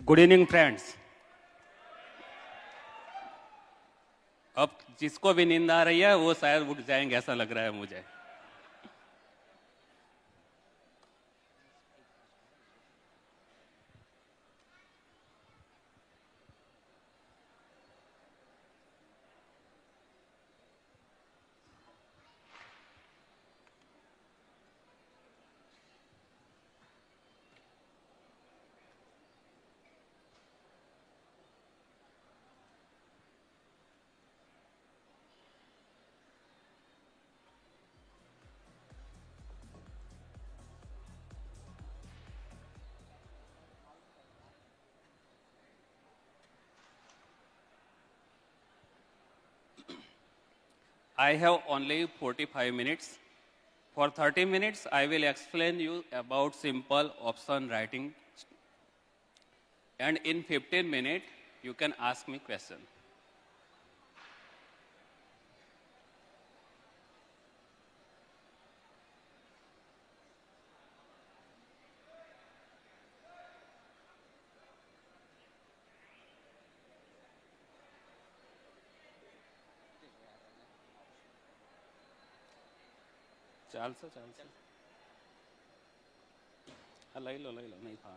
Good evening friends. अब जिसको भी नींद आ रही है वो शायद उठ जाएंगे, ऐसा लग रहा है मुझे। I have only 45 minutes. For 30 minutes, I will explain you about simple option writing. And in 15 minutes, you can ask me question. ચાલશે ચાલશે હા લઈ લો નહીં હા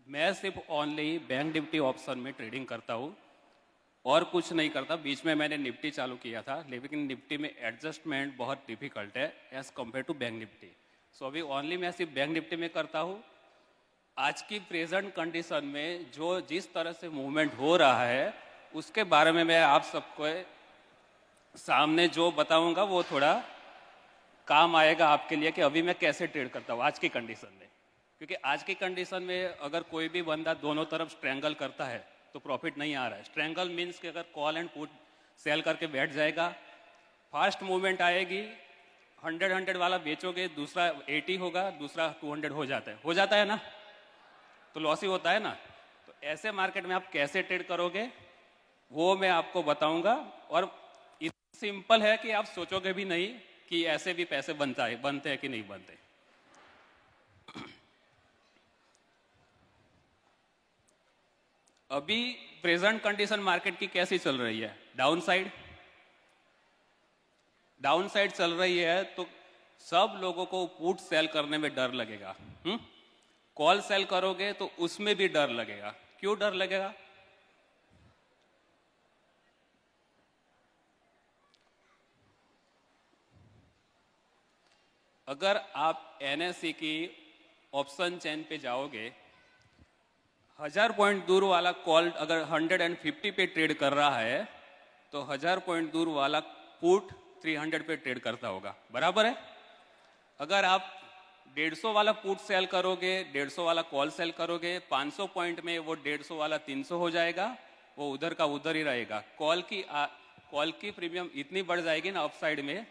मैं सिर्फ ओनली बैंक निफ्टी ऑप्शन में ट्रेडिंग करता हूँ और कुछ नहीं करता। बीच में मैंने निफ्टी चालू किया था, लेकिन निफ्टी में एडजस्टमेंट बहुत डिफिकल्ट है as compare to Bank Nifty. So अभी ओनली मैं सिर्फ बैंक निफ्टी में करता हूँ। आज की प्रेजेंट कंडीशन में जो जिस तरह से मूवमेंट हो रहा है उसके बारे में मैं आप सबको सामने जो बताऊंगा वो थोड़ा काम आएगा आपके लिए कि अभी मैं कैसे ट्रेड करता हूँ आज की कंडीशन में। क्योंकि आज की कंडीशन में अगर कोई भी बंदा दोनों तरफ स्ट्रेंगल करता है तो प्रॉफिट नहीं आ रहा है। स्ट्रेंगल मीन्स कि अगर कॉल एंड पुट सेल करके बैठ जाएगा, फास्ट मूवमेंट आएगी, 100 वाला बेचोगे, दूसरा 80 होगा, दूसरा 200 हो जाता है ना, तो लॉस ही होता है ना। तो ऐसे मार्केट में आप कैसे ट्रेड करोगे वो मैं आपको बताऊंगा। और इतना सिंपल है कि आप सोचोगे भी नहीं कि ऐसे भी पैसे बनते हैं कि नहीं बनते। अभी प्रेजेंट कंडीशन मार्केट की कैसी चल रही है? डाउन साइड चल रही है, तो सब लोगों को पुट सेल करने में डर लगेगा। कॉल सेल करोगे तो उसमें भी डर लगेगा। क्यों डर लगेगा? अगर आप एनएससी की ऑप्शन चेन पे जाओगे, 1000 पॉइंट दूर वाला कॉल अगर 150 पे ट्रेड कर रहा है तो 1000 पॉइंट दूर वाला पुट 300 पे ट्रेड करता होगा, बराबर है। अगर आप 150 वाला पुट सेल करोगे, 150 वाला कॉल सेल करोगे, 500 पॉइंट में वो 150 वाला 300 हो जाएगा, वो उधर का उधर ही रहेगा। कॉल की प्रीमियम इतनी बढ़ जाएगी ना अपसाइड में,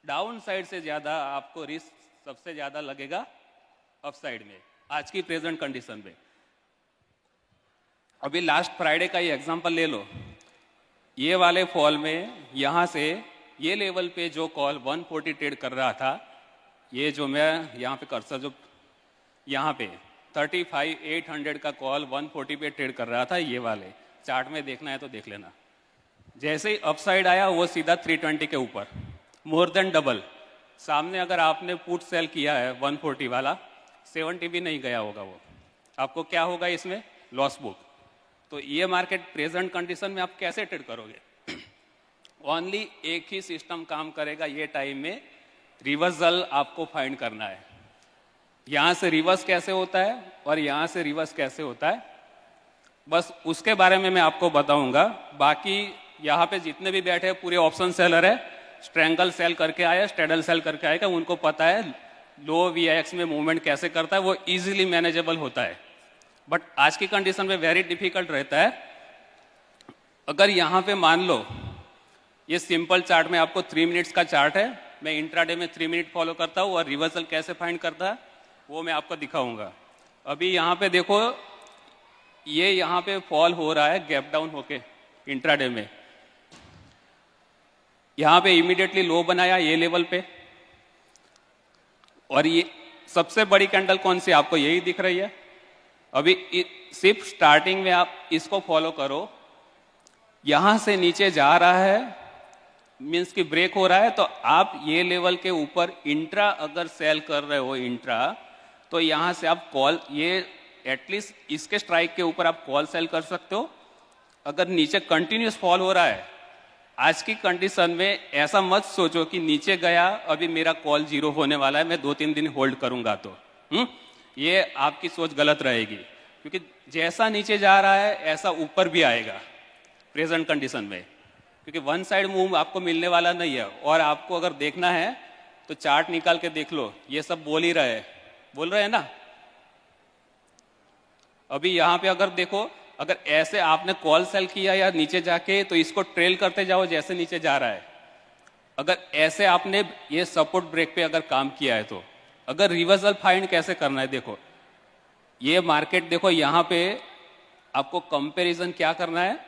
डाउन साइड से ज्यादा आपको रिस्क सबसे ज्यादा लगेगा अपसाइड में आज की प्रेजेंट कंडीशन में। अभी लास्ट फ्राइडे का ही एग्जांपल ले लो। ये वाले फॉल में यहाँ से ये लेवल पे जो कॉल 140 ट्रेड कर रहा था, ये जो मैं यहाँ पे कर्सर जो यहाँ पे 35,800 का कॉल 140 पे ट्रेड कर रहा था, ये वाले चार्ट में देखना है तो देख लेना। जैसे ही अपसाइड आया वो सीधा 320 के ऊपर, मोर देन डबल। सामने अगर आपने पुट सेल किया है 140 वाला, 70 भी नहीं गया होगा वो, आपको क्या होगा इसमें, लॉस बुक। तो ये मार्केट प्रेजेंट कंडीशन में आप कैसे ट्रेड करोगे? ओनली एक ही सिस्टम काम करेगा ये टाइम में, रिवर्सल आपको फाइंड करना है। यहां से रिवर्स कैसे होता है और यहां से रिवर्स कैसे होता है, बस उसके बारे में मैं आपको बताऊंगा। बाकी यहाँ पे जितने भी बैठे हैं पूरे ऑप्शन सेलर है, स्ट्रैंगल सेल करके आए, स्ट्रेडल सेल करके आएगा, उनको पता है लो वीआईएक्स में मूवमेंट कैसे करता है, वो इजीली मैनेजेबल होता है। बट आज की कंडीशन में वेरी डिफिकल्ट रहता है। अगर यहाँ पे मान लो ये सिंपल चार्ट में आपको 3 मिनट्स का चार्ट है, मैं इंट्राडे में 3 मिनट फॉलो करता हूँ और रिवर्सल कैसे फाइंड करता है वो मैं आपको दिखाऊंगा। अभी यहाँ पे देखो, ये यहाँ पे फॉल हो रहा है गैप डाउन होके इंट्राडे में, यहाँ पे इमीडिएटली लो बनाया ये लेवल पे, और ये सबसे बड़ी कैंडल कौन सी आपको यही दिख रही है। अभी सिर्फ स्टार्टिंग में आप इसको फॉलो करो, यहां से नीचे जा रहा है, मींस कि ब्रेक हो रहा है, तो आप ये लेवल के ऊपर इंट्रा अगर सेल कर रहे हो इंट्रा, तो यहां से आप कॉल, ये एटलीस्ट इसके स्ट्राइक के ऊपर आप कॉल सेल कर सकते हो। अगर नीचे कंटिन्यूस फॉल हो रहा है आज की कंडीशन में, ऐसा मत सोचो कि नीचे गया अभी मेरा कॉल जीरो होने वाला है, मैं 2-3 दिन होल्ड करूंगा तो ये आपकी सोच गलत रहेगी, क्योंकि जैसा नीचे जा रहा है ऐसा ऊपर भी आएगा प्रेजेंट कंडीशन में, क्योंकि वन साइड मूव आपको मिलने वाला नहीं है। और आपको अगर देखना है तो चार्ट निकाल के देख लो, ये सब बोल रहे हैं ना। अभी यहाँ पे अगर देखो, अगर ऐसे आपने कॉल सेल किया या नीचे जाके, तो इसको ट्रेल करते जाओ जैसे नीचे जा रहा है। अगर ऐसे आपने ये सपोर्ट ब्रेक पे अगर काम किया है, तो अगर रिवर्सल फाइंड कैसे करना है, देखो ये मार्केट देखो, यहां पे आपको कंपैरिजन क्या करना है,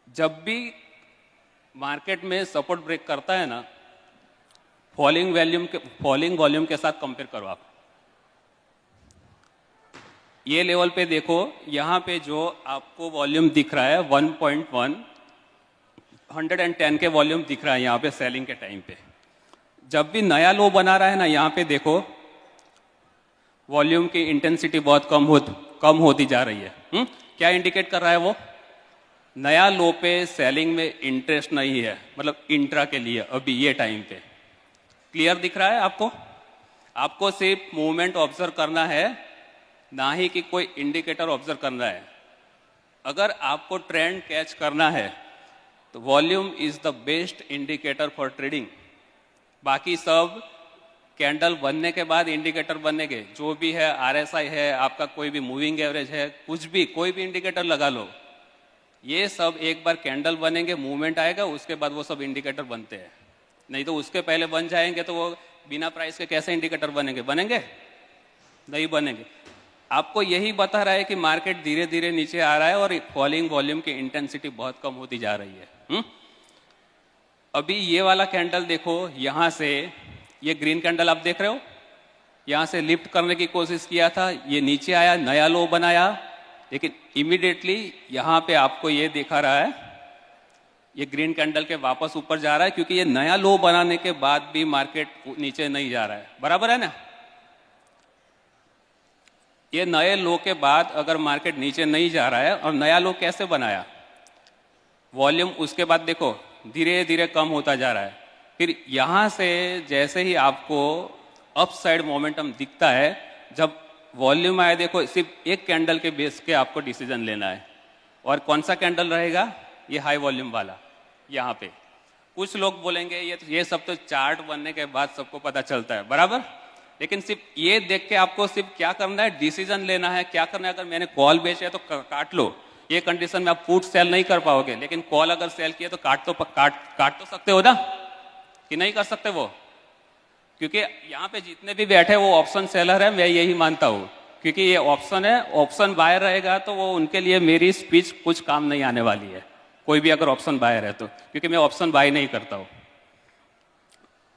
जब भी मार्केट में सपोर्ट ब्रेक करता है ना, फॉलिंग वॉल्यूम के साथ कंपेयर करो आप। ये लेवल पे देखो, यहां पे जो आपको वॉल्यूम दिख रहा है 1.1 110 के वॉल्यूम दिख रहा है यहाँ पे सेलिंग के टाइम पे। जब भी नया लो बना रहा है ना, यहाँ पे देखो वॉल्यूम की इंटेंसिटी बहुत कम होती जा रही है। क्या इंडिकेट कर रहा है वो? नया लो पे सेलिंग में इंटरेस्ट नहीं है, मतलब इंट्रा के लिए अभी ये टाइम पे। क्लियर दिख रहा है आपको? आपको सिर्फ मूवमेंट ऑब्जर्व करना है, ना ही कि कोई इंडिकेटर ऑब्जर्व करना है। अगर आपको ट्रेंड कैच करना है तो volume is the best indicator for trading. बाकी सब कैंडल बनने के बाद इंडिकेटर बनेंगे, जो भी है आरएसआई है, आपका कोई भी मूविंग एवरेज है, कुछ भी कोई भी इंडिकेटर लगा लो, ये सब एक बार कैंडल बनेंगे, मूवमेंट आएगा, उसके बाद वो सब इंडिकेटर बनते हैं। नहीं तो उसके पहले बन जाएंगे तो वो बिना प्राइस के कैसे इंडिकेटर बनेंगे? नहीं बनेंगे। आपको यही बता रहा है कि मार्केट धीरे धीरे नीचे आ रहा है और फॉलिंग वॉल्यूम की इंटेंसिटी बहुत कम होती जा रही है। अभी ये वाला कैंडल देखो, यहां से ये ग्रीन कैंडल आप देख रहे हो, यहां से लिफ्ट करने की कोशिश किया था, ये नीचे आया, नया लो बनाया, लेकिन इमीडिएटली यहां पे आपको ये दिखा रहा है, ये ग्रीन कैंडल के वापस ऊपर जा रहा है, क्योंकि ये नया लो बनाने के बाद भी मार्केट नीचे नहीं जा रहा है। बराबर है ना? ये नए लो के बाद अगर मार्केट नीचे नहीं जा रहा है, और नया लो कैसे बनाया, वॉल्यूम उसके बाद देखो धीरे धीरे कम होता जा रहा है। फिर यहां से जैसे ही आपको अप साइड मोमेंटम दिखता है, जब वॉल्यूम आए, देखो सिर्फ एक कैंडल के बेस के आपको डिसीजन लेना है, और कौन सा कैंडल रहेगा, ये हाई वॉल्यूम वाला। यहाँ पे कुछ लोग बोलेंगे ये सब तो चार्ट बनने के बाद सबको पता चलता है, बराबर, लेकिन सिर्फ ये देख के आपको सिर्फ क्या करना है, डिसीजन लेना है। क्या करना है, अगर मैंने कॉल बेचे है तो काट लो, ये कंडीशन में आप पुट सेल नहीं कर पाओगे, लेकिन कॉल अगर सेल किया तो काट तो सकते हो ना, कि नहीं कर सकते वो? क्योंकि यहाँ पे जितने भी बैठे वो ऑप्शन सेलर है, मैं यही मानता हूँ, क्योंकि ये ऑप्शन है, ऑप्शन बायर रहेगा तो वो उनके लिए मेरी स्पीच कुछ काम नहीं आने वाली है, कोई भी अगर ऑप्शन बायर है तो, क्योंकि मैं ऑप्शन बाय नहीं करता हूँ।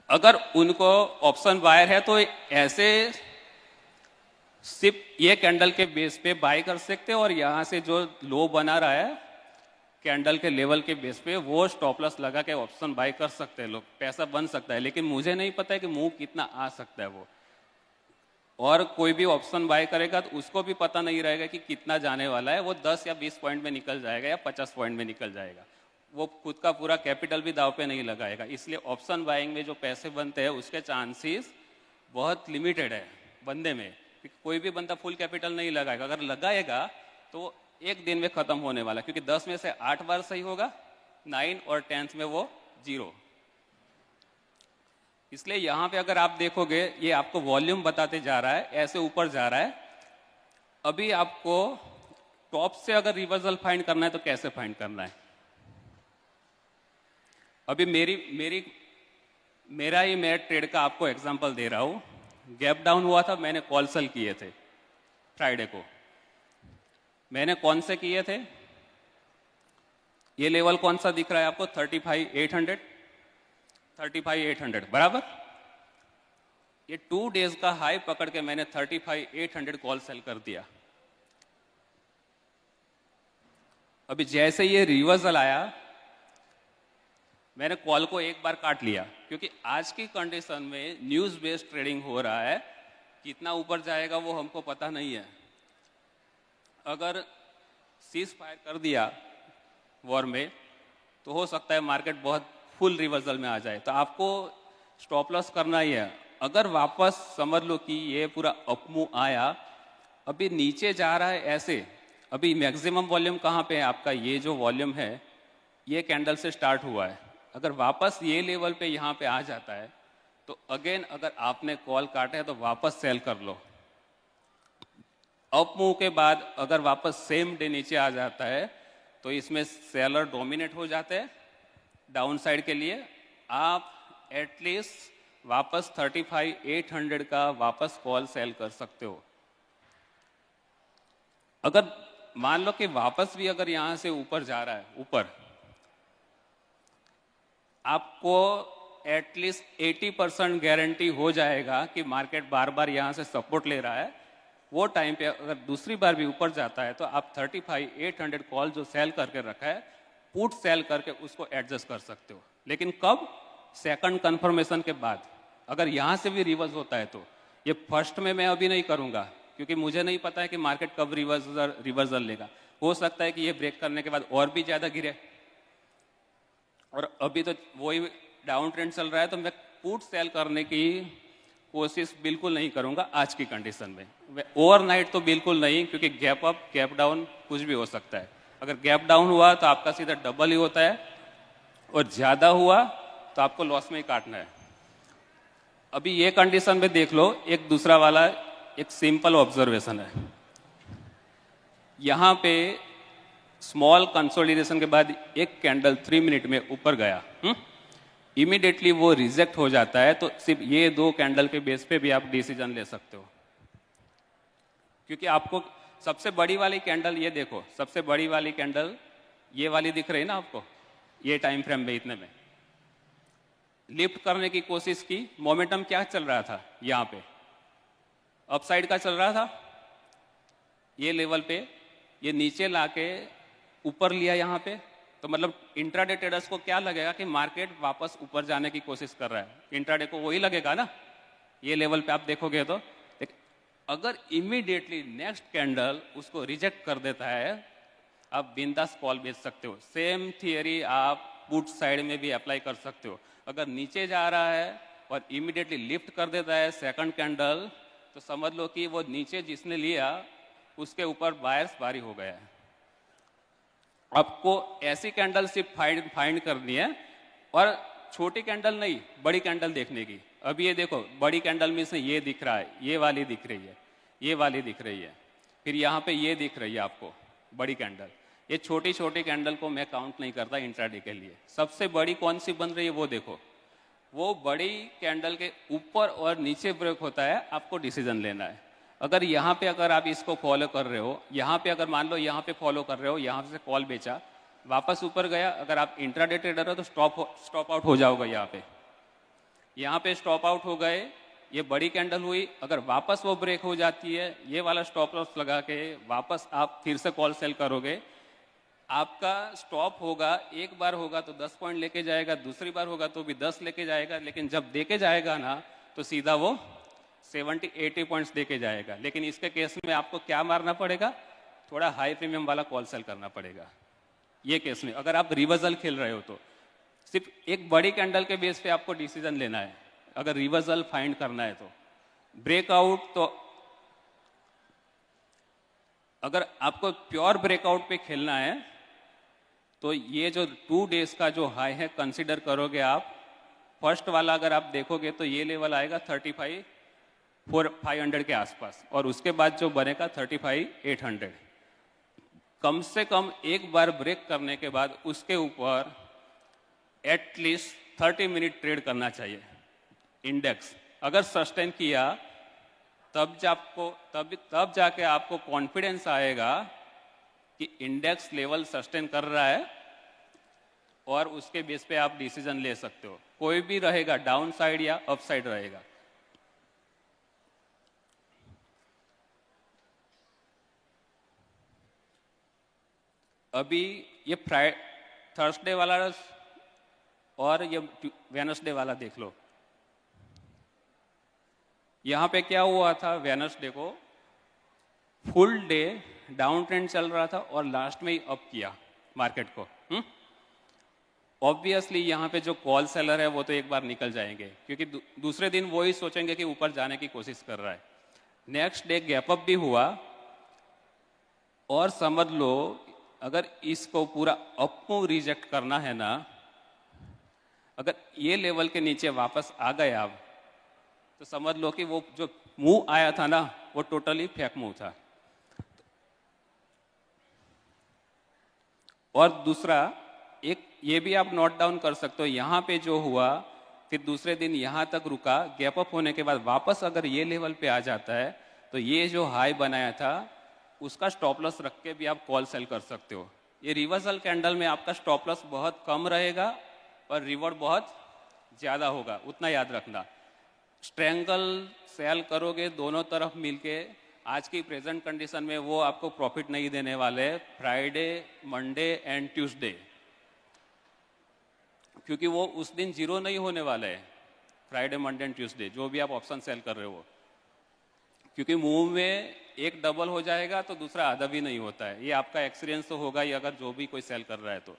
अगर उनको ऑप्शन बायर है तो ऐसे सिर्फ ये कैंडल के बेस पे बाय कर सकते हैं, और यहाँ से जो लो बना रहा है कैंडल के लेवल के बेस पे वो स्टॉप लॉस लगा के ऑप्शन बाय कर सकते हैं लोग, पैसा बन सकता है। लेकिन मुझे नहीं पता है कि मूव कितना आ सकता है वो, और कोई भी ऑप्शन बाय करेगा तो उसको भी पता नहीं रहेगा कि कितना जाने वाला है, वो 10 या 20 पॉइंट में निकल जाएगा या 50 पॉइंट में निकल जाएगा, वो खुद का पूरा कैपिटल भी दाव पे नहीं लगाएगा। इसलिए ऑप्शन बाइंग में जो पैसे बनते हैं उसके चांसेस बहुत लिमिटेड है बंदे में, कोई भी बंदा फुल कैपिटल नहीं लगाएगा, अगर लगाएगा तो एक दिन में खत्म होने वाला, क्योंकि 10 में से 8 बार सही होगा, 9 और 10 में वो 0। इसलिए यहाँ पे अगर आप देखोगे ये आपको वॉल्यूम बताते जा रहा है, ऐसे ऊपर जा रहा है। अभी आपको टॉप से अगर रिवर्सल फाइंड करना है तो कैसे फाइंड करना है? अभी मेरा ही मैं ट्रेड का आपको एग्जांपल दे रहा हूँ। गैप डाउन हुआ था, मैंने कॉल सेल किए थे फ्राइडे को। मैंने कौन से किए थे? ये लेवल कौन सा दिख रहा है आपको? 35,800 बराबर। ये 2 डेज का हाई पकड़ के मैंने 35,800 कॉल सेल कर दिया। अभी जैसे ये रिवर्सल आया मैंने कॉल को एक बार काट लिया, क्योंकि आज की कंडीशन में न्यूज बेस्ड ट्रेडिंग हो रहा है, कितना ऊपर जाएगा वो हमको पता नहीं है। अगर सीज फायर कर दिया वॉर में तो हो सकता है मार्केट बहुत फुल रिवर्सल में आ जाए, तो आपको स्टॉप लॉस करना ही है। अगर वापस समझ लो कि ये पूरा अपमूव आया, अभी नीचे जा रहा है ऐसे, अभी मैक्सिमम वॉल्यूम कहाँ पे है आपका? ये जो वॉल्यूम है ये कैंडल से स्टार्ट हुआ है। अगर वापस ये लेवल पे यहाँ पे आ जाता है तो अगेन अगर आपने कॉल काटा है तो वापस सेल कर लो। अप मूव के बाद अगर वापस सेम डे नीचे आ जाता है तो इसमें सेलर डोमिनेट हो जाते हैं डाउन साइड के लिए। आप एटलीस्ट वापस 35,800 का वापस कॉल सेल कर सकते हो। अगर मान लो कि वापस भी अगर यहां से ऊपर जा रहा है, ऊपर आपको एटलीस्ट 80% गारंटी हो जाएगा कि मार्केट बार बार यहां से सपोर्ट ले रहा है। वो टाइम पे अगर दूसरी बार भी ऊपर जाता है तो आप 35,800 कॉल जो सेल करके रखा है पुट सेल करके उसको एडजस्ट कर सकते हो। लेकिन कब? सेकंड कंफर्मेशन के बाद। अगर यहाँ से भी रिवर्स होता है तो ये फर्स्ट में मैं अभी नहीं करूँगा, क्योंकि मुझे नहीं पता है कि मार्केट कब रिवर्सल लेगा। हो सकता है कि ये ब्रेक करने के बाद और भी ज़्यादा गिरे, और अभी तो वही डाउन ट्रेंड चल रहा है, तो मैं पुट सेल करने की कोशिश बिल्कुल नहीं करूँगा आज की कंडीशन में। ओवरनाइट तो बिल्कुल नहीं, क्योंकि गैप अप गैप डाउन कुछ भी हो सकता है। अगर गैप डाउन हुआ तो आपका सीधा डबल ही होता है, और ज़्यादा हुआ तो आपको लॉस में ही काटना है। अभी ये कंडीशन में देख लो, एक दूसरा वाला एक सिंपल ऑब्जर्वेशन है। यहाँ पे स्मॉल कंसोलिडेशन के बाद एक कैंडल 3 मिनट में ऊपर गया, इमीडिएटली वो रिजेक्ट हो जाता है, तो सिर्फ ये 2 कैंडल के बेस पे भी आप डिसीजन ले सकते हो। क्योंकि आपको सबसे बड़ी वाली कैंडल ये देखो, सबसे बड़ी वाली कैंडल ये वाली दिख रही है ना आपको, ये टाइम फ्रेम में इतने में लिफ्ट करने की कोशिश की। मोमेंटम क्या चल रहा था? यहाँ पे अपसाइड का चल रहा था। ये लेवल पे ये नीचे लाके ऊपर लिया यहाँ पे, तो मतलब इंट्राडे ट्रेडर्स को क्या लगेगा कि मार्केट वापस ऊपर जाने की कोशिश कर रहा है। इंट्राडे को वही लगेगा ना, ये लेवल पे आप देखोगे तो। अगर इमीडिएटली नेक्स्ट कैंडल उसको रिजेक्ट कर देता है, आप बिंदास कॉल बेच सकते हो। सेम थियरी आप पुट साइड में भी अप्लाई कर सकते हो। अगर नीचे जा रहा है और इमीडिएटली लिफ्ट कर देता है सेकंड कैंडल, तो समझ लो कि वो नीचे जिसने लिया उसके ऊपर बायर्स भारी हो गया है। आपको ऐसी कैंडल सिर्फ फाइंड करनी है, और छोटी कैंडल नहीं, बड़ी कैंडल देखने की। अभी ये देखो, बड़ी कैंडल में से ये दिख रहा है, ये वाली दिख रही है, ये वाली दिख रही है, फिर यहाँ पे ये दिख रही है आपको बड़ी कैंडल। ये छोटी छोटी कैंडल को मैं काउंट नहीं करता इंट्राडे के लिए। सबसे बड़ी कौन सी बन रही है वो देखो, वो बड़ी कैंडल के ऊपर और नीचे ब्रेक होता है, आपको डिसीजन लेना है। अगर यहाँ पे अगर आप इसको फॉलो कर रहे हो, यहाँ पे अगर मान लो यहाँ पे फॉलो कर रहे हो, यहाँ से कॉल बेचा, वापस ऊपर गया, अगर आप इंट्राडे ट्रेडर हो तो स्टॉप आउट हो जाओगे यहाँ पे। यहाँ पे स्टॉप आउट हो गए, ये बड़ी कैंडल हुई, अगर वापस वो ब्रेक हो जाती है, ये वाला स्टॉप लॉस लगा के वापस आप फिर से कॉल सेल करोगे, आपका स्टॉप होगा, एक बार होगा तो 10 पॉइंट लेके जाएगा, दूसरी बार होगा तो भी 10 लेके जाएगा, लेकिन जब देके जाएगा ना तो सीधा वो 70-80 पॉइंट्स देके जाएगा। लेकिन इसके केस में आपको क्या मारना पड़ेगा, थोड़ा हाई प्रीमियम वाला कॉल सेल करना पड़ेगा। ये केस में अगर आप रिवर्सल खेल रहे हो तो सिर्फ एक बड़ी कैंडल के बेस पे आपको डिसीजन लेना है। अगर रिवर्सल फाइंड करना है तो ब्रेकआउट, तो अगर आपको प्योर ब्रेकआउट पे खेलना है तो ये जो 2 डेज का जो हाई है कंसीडर करोगे आप। फर्स्ट वाला अगर आप देखोगे तो ये लेवल आएगा 35,500 के आसपास, और उसके बाद जो बनेगा 35,800। कम से कम एक बार ब्रेक करने के बाद उसके ऊपर एटलीस्ट 30 मिनट ट्रेड करना चाहिए इंडेक्स। अगर सस्टेन किया तब जाके आपको कॉन्फिडेंस आएगा कि इंडेक्स लेवल सस्टेन कर रहा है, और उसके बेस पे आप डिसीजन ले सकते हो। कोई भी रहेगा, डाउन साइड या अप साइड रहेगा। अभी ये थर्सडे वाला और ये वेनसडे वाला देख लो। यहां पे क्या हुआ था, वेनसडे को फुल डे डाउन ट्रेंड चल रहा था और लास्ट में ही अप किया मार्केट को। ऑब्वियसली यहाँ पे जो कॉल सेलर है वो तो एक बार निकल जाएंगे, क्योंकि दूसरे दिन वो ही सोचेंगे कि ऊपर जाने की कोशिश कर रहा है। नेक्स्ट डे गैप अप भी हुआ, और समझ लो अगर इसको पूरा अप मूव रिजेक्ट करना है ना, अगर ये लेवल के नीचे वापस आ गए आप, तो समझ लो कि वो जो मूव आया था ना वो टोटली फेक मूव था। और दूसरा एक ये भी आप नोट डाउन कर सकते हो, यहाँ पे जो हुआ फिर दूसरे दिन यहाँ तक रुका, गैप अप होने के बाद वापस अगर ये लेवल पे आ जाता है तो ये जो हाई बनाया था उसका स्टॉप लॉस रख के भी आप कॉल सेल कर सकते हो। ये रिवर्सल कैंडल में आपका स्टॉप लॉस बहुत कम रहेगा और रिवॉर्ड बहुत ज़्यादा होगा, उतना याद रखना। स्ट्रेंगल सेल करोगे दोनों तरफ मिलके, आज की प्रेजेंट कंडीशन में वो आपको प्रॉफिट नहीं देने वाले फ्राइडे, मंडे एंड ट्यूसडे, क्योंकि वो उस दिन जीरो नहीं होने वाले हैं। फ्राइडे, मंडे एंड ट्यूसडे जो भी आप ऑप्शन सेल कर रहे हो, क्योंकि मूव में एक डबल हो जाएगा तो दूसरा आधा भी नहीं होता है। ये आपका एक्सपीरियंस तो होगा ही अगर जो भी कोई सेल कर रहा है तो।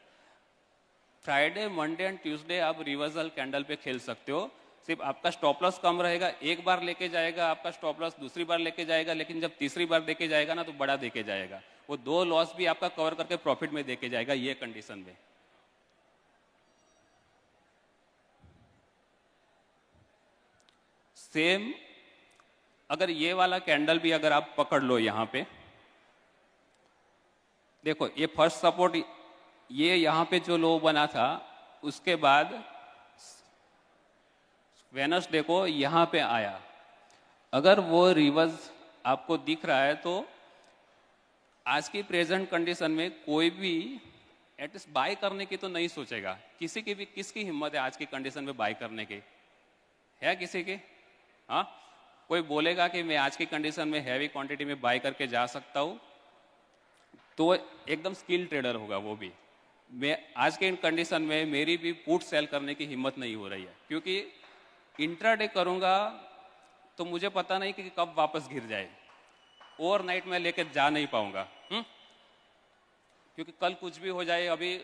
फ्राइडे, मंडे एंड ट्यूसडे आप रिवर्सल कैंडल पे खेल सकते हो। सिर्फ आपका स्टॉप लॉस कम रहेगा, एक बार लेके जाएगा आपका स्टॉप लॉस, दूसरी बार लेके जाएगा, लेकिन जब तीसरी बार देके जाएगा ना तो बड़ा देके जाएगा, वो 2 लॉस भी आपका कवर करके प्रॉफिट में देके जाएगा ये कंडीशन में। सेम अगर ये वाला कैंडल भी अगर आप पकड़ लो, यहां पे देखो ये फर्स्ट सपोर्ट, ये यहां पे जो लो बना था उसके बाद वेनसडे को यहां पे आया। अगर वो रिवर्स आपको दिख रहा है तो आज की प्रेजेंट कंडीशन में कोई भी एटलीस्ट बाय करने की तो नहीं सोचेगा। किसी की भी, किसकी हिम्मत है आज की कंडीशन में बाय करने की? है किसी की? हाँ, कोई बोलेगा कि मैं आज की कंडीशन में हैवी क्वांटिटी में बाय करके जा सकता हूं, तो एकदम स्किल ट्रेडर होगा वो भी। मैं आज के कंडीशन में मेरी भी पुट सेल करने की हिम्मत नहीं हो रही है, क्योंकि इंट्राडे करूंगा तो मुझे पता नहीं कि कब वापस गिर जाए, ओवरनाइट में लेके जा नहीं पाऊंगा। क्योंकि कल कुछ भी हो जाए। अभी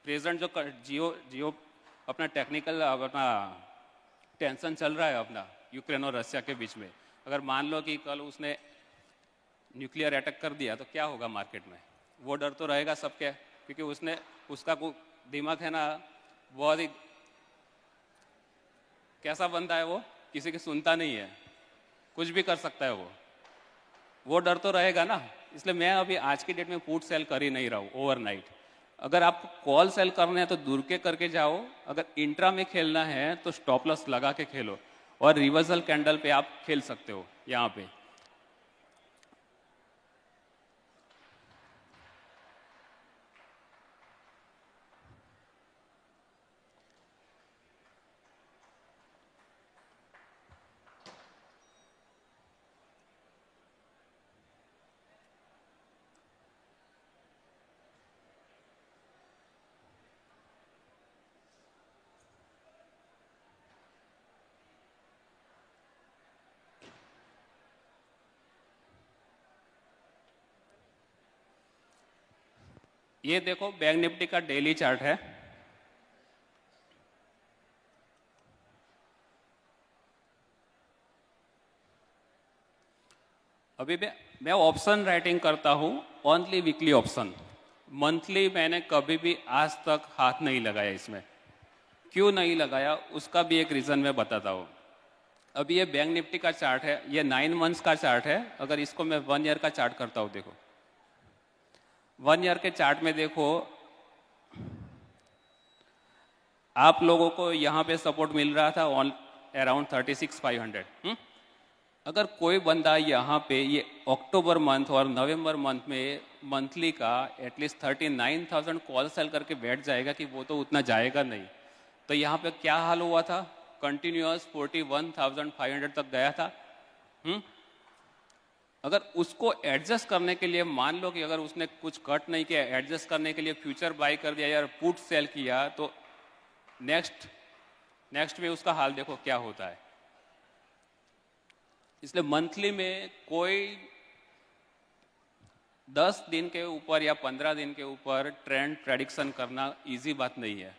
प्रेजेंट जो जियो अपना टेक्निकल अपना टेंशन चल रहा है अपना यूक्रेन और रशिया के बीच में, अगर मान लो कि कल उसने न्यूक्लियर अटैक कर दिया तो क्या होगा मार्केट में? वो डर तो रहेगा सबके, क्योंकि उसका दिमाग है ना बहुत ही कैसा बंदा है, वो किसी की सुनता नहीं है, कुछ भी कर सकता है वो डर तो रहेगा ना। इसलिए मैं अभी आज की डेट में पुट सेल कर ही नहीं रहा हूँ ओवरनाइट। अगर आपको कॉल सेल करने हैं तो दूर के करके जाओ, अगर इंट्रा में खेलना है तो स्टॉप लॉस लगा के खेलो, और रिवर्सल कैंडल पे आप खेल सकते हो यहाँ पे। ये देखो बैंक निफ्टी का डेली चार्ट है। अभी मैं ऑप्शन राइटिंग करता हूँ, ओनली वीकली ऑप्शन। मंथली मैंने कभी भी आज तक हाथ नहीं लगाया इसमें। क्यों नहीं लगाया उसका भी एक रीज़न मैं बताता हूँ। अभी ये बैंक निफ्टी का चार्ट है, ये 9 मंथ्स का चार्ट है। अगर इसको मैं 1 ईयर का चार्ट करता हूँ, देखो 1 ईयर के चार्ट में देखो आप लोगों को यहाँ पे सपोर्ट मिल रहा था ऑन अराउंड 36,500। अगर कोई बंदा यहाँ पे ये अक्टूबर मंथ और नवंबर मंथ में मंथली का एटलीस्ट 39,000 कॉल सेल करके बैठ जाएगा कि वो तो उतना जाएगा नहीं, तो यहाँ पे क्या हाल हुआ था, कंटिन्यूअस 41,500 तक गया था। अगर उसको एडजस्ट करने के लिए मान लो कि अगर उसने कुछ कट नहीं किया, एडजस्ट करने के लिए फ्यूचर बाय कर दिया या पुट सेल किया, तो नेक्स्ट में उसका हाल देखो क्या होता है। इसलिए मंथली में कोई 10 दिन के ऊपर या 15 दिन के ऊपर ट्रेंड प्रेडिक्शन करना इजी बात नहीं है।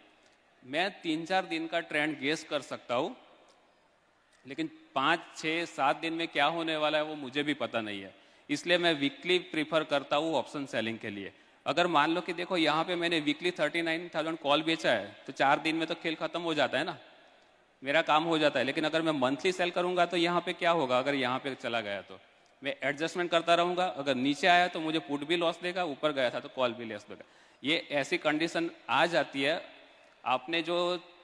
मैं 3-4 दिन का ट्रेंड गेस कर सकता हूँ, लेकिन 5-6-7 दिन में क्या होने वाला है वो मुझे भी पता नहीं है। इसलिए मैं वीकली प्रीफर करता हूँ ऑप्शन सेलिंग के लिए। अगर मान लो कि देखो यहाँ पे मैंने वीकली 39,000 कॉल बेचा है, तो 4 दिन में तो खेल खत्म हो जाता है ना, मेरा काम हो जाता है। लेकिन अगर मैं मंथली सेल करूंगा तो यहाँ पे क्या होगा, अगर यहाँ पे चला गया तो मैं एडजस्टमेंट करता रहूंगा। अगर नीचे आया तो मुझे पुट भी लॉस देगा, ऊपर गया था तो कॉल भी लॉस देगा। ये ऐसी कंडीशन आ जाती है। आपने जो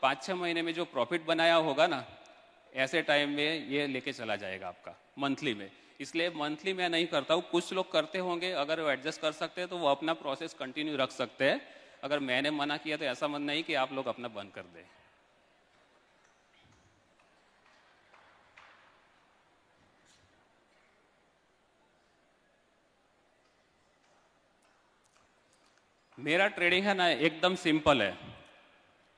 5-6 महीने में जो प्रॉफिट बनाया होगा ना, ऐसे टाइम में ये लेके चला जाएगा आपका मंथली में। इसलिए मंथली मैं नहीं करता हूँ। कुछ लोग करते होंगे, अगर वो एडजस्ट कर सकते हैं तो वो अपना प्रोसेस कंटिन्यू रख सकते हैं। अगर मैंने मना किया तो ऐसा मन नहीं कि आप लोग अपना बंद कर दें। मेरा ट्रेडिंग है ना एकदम सिंपल है।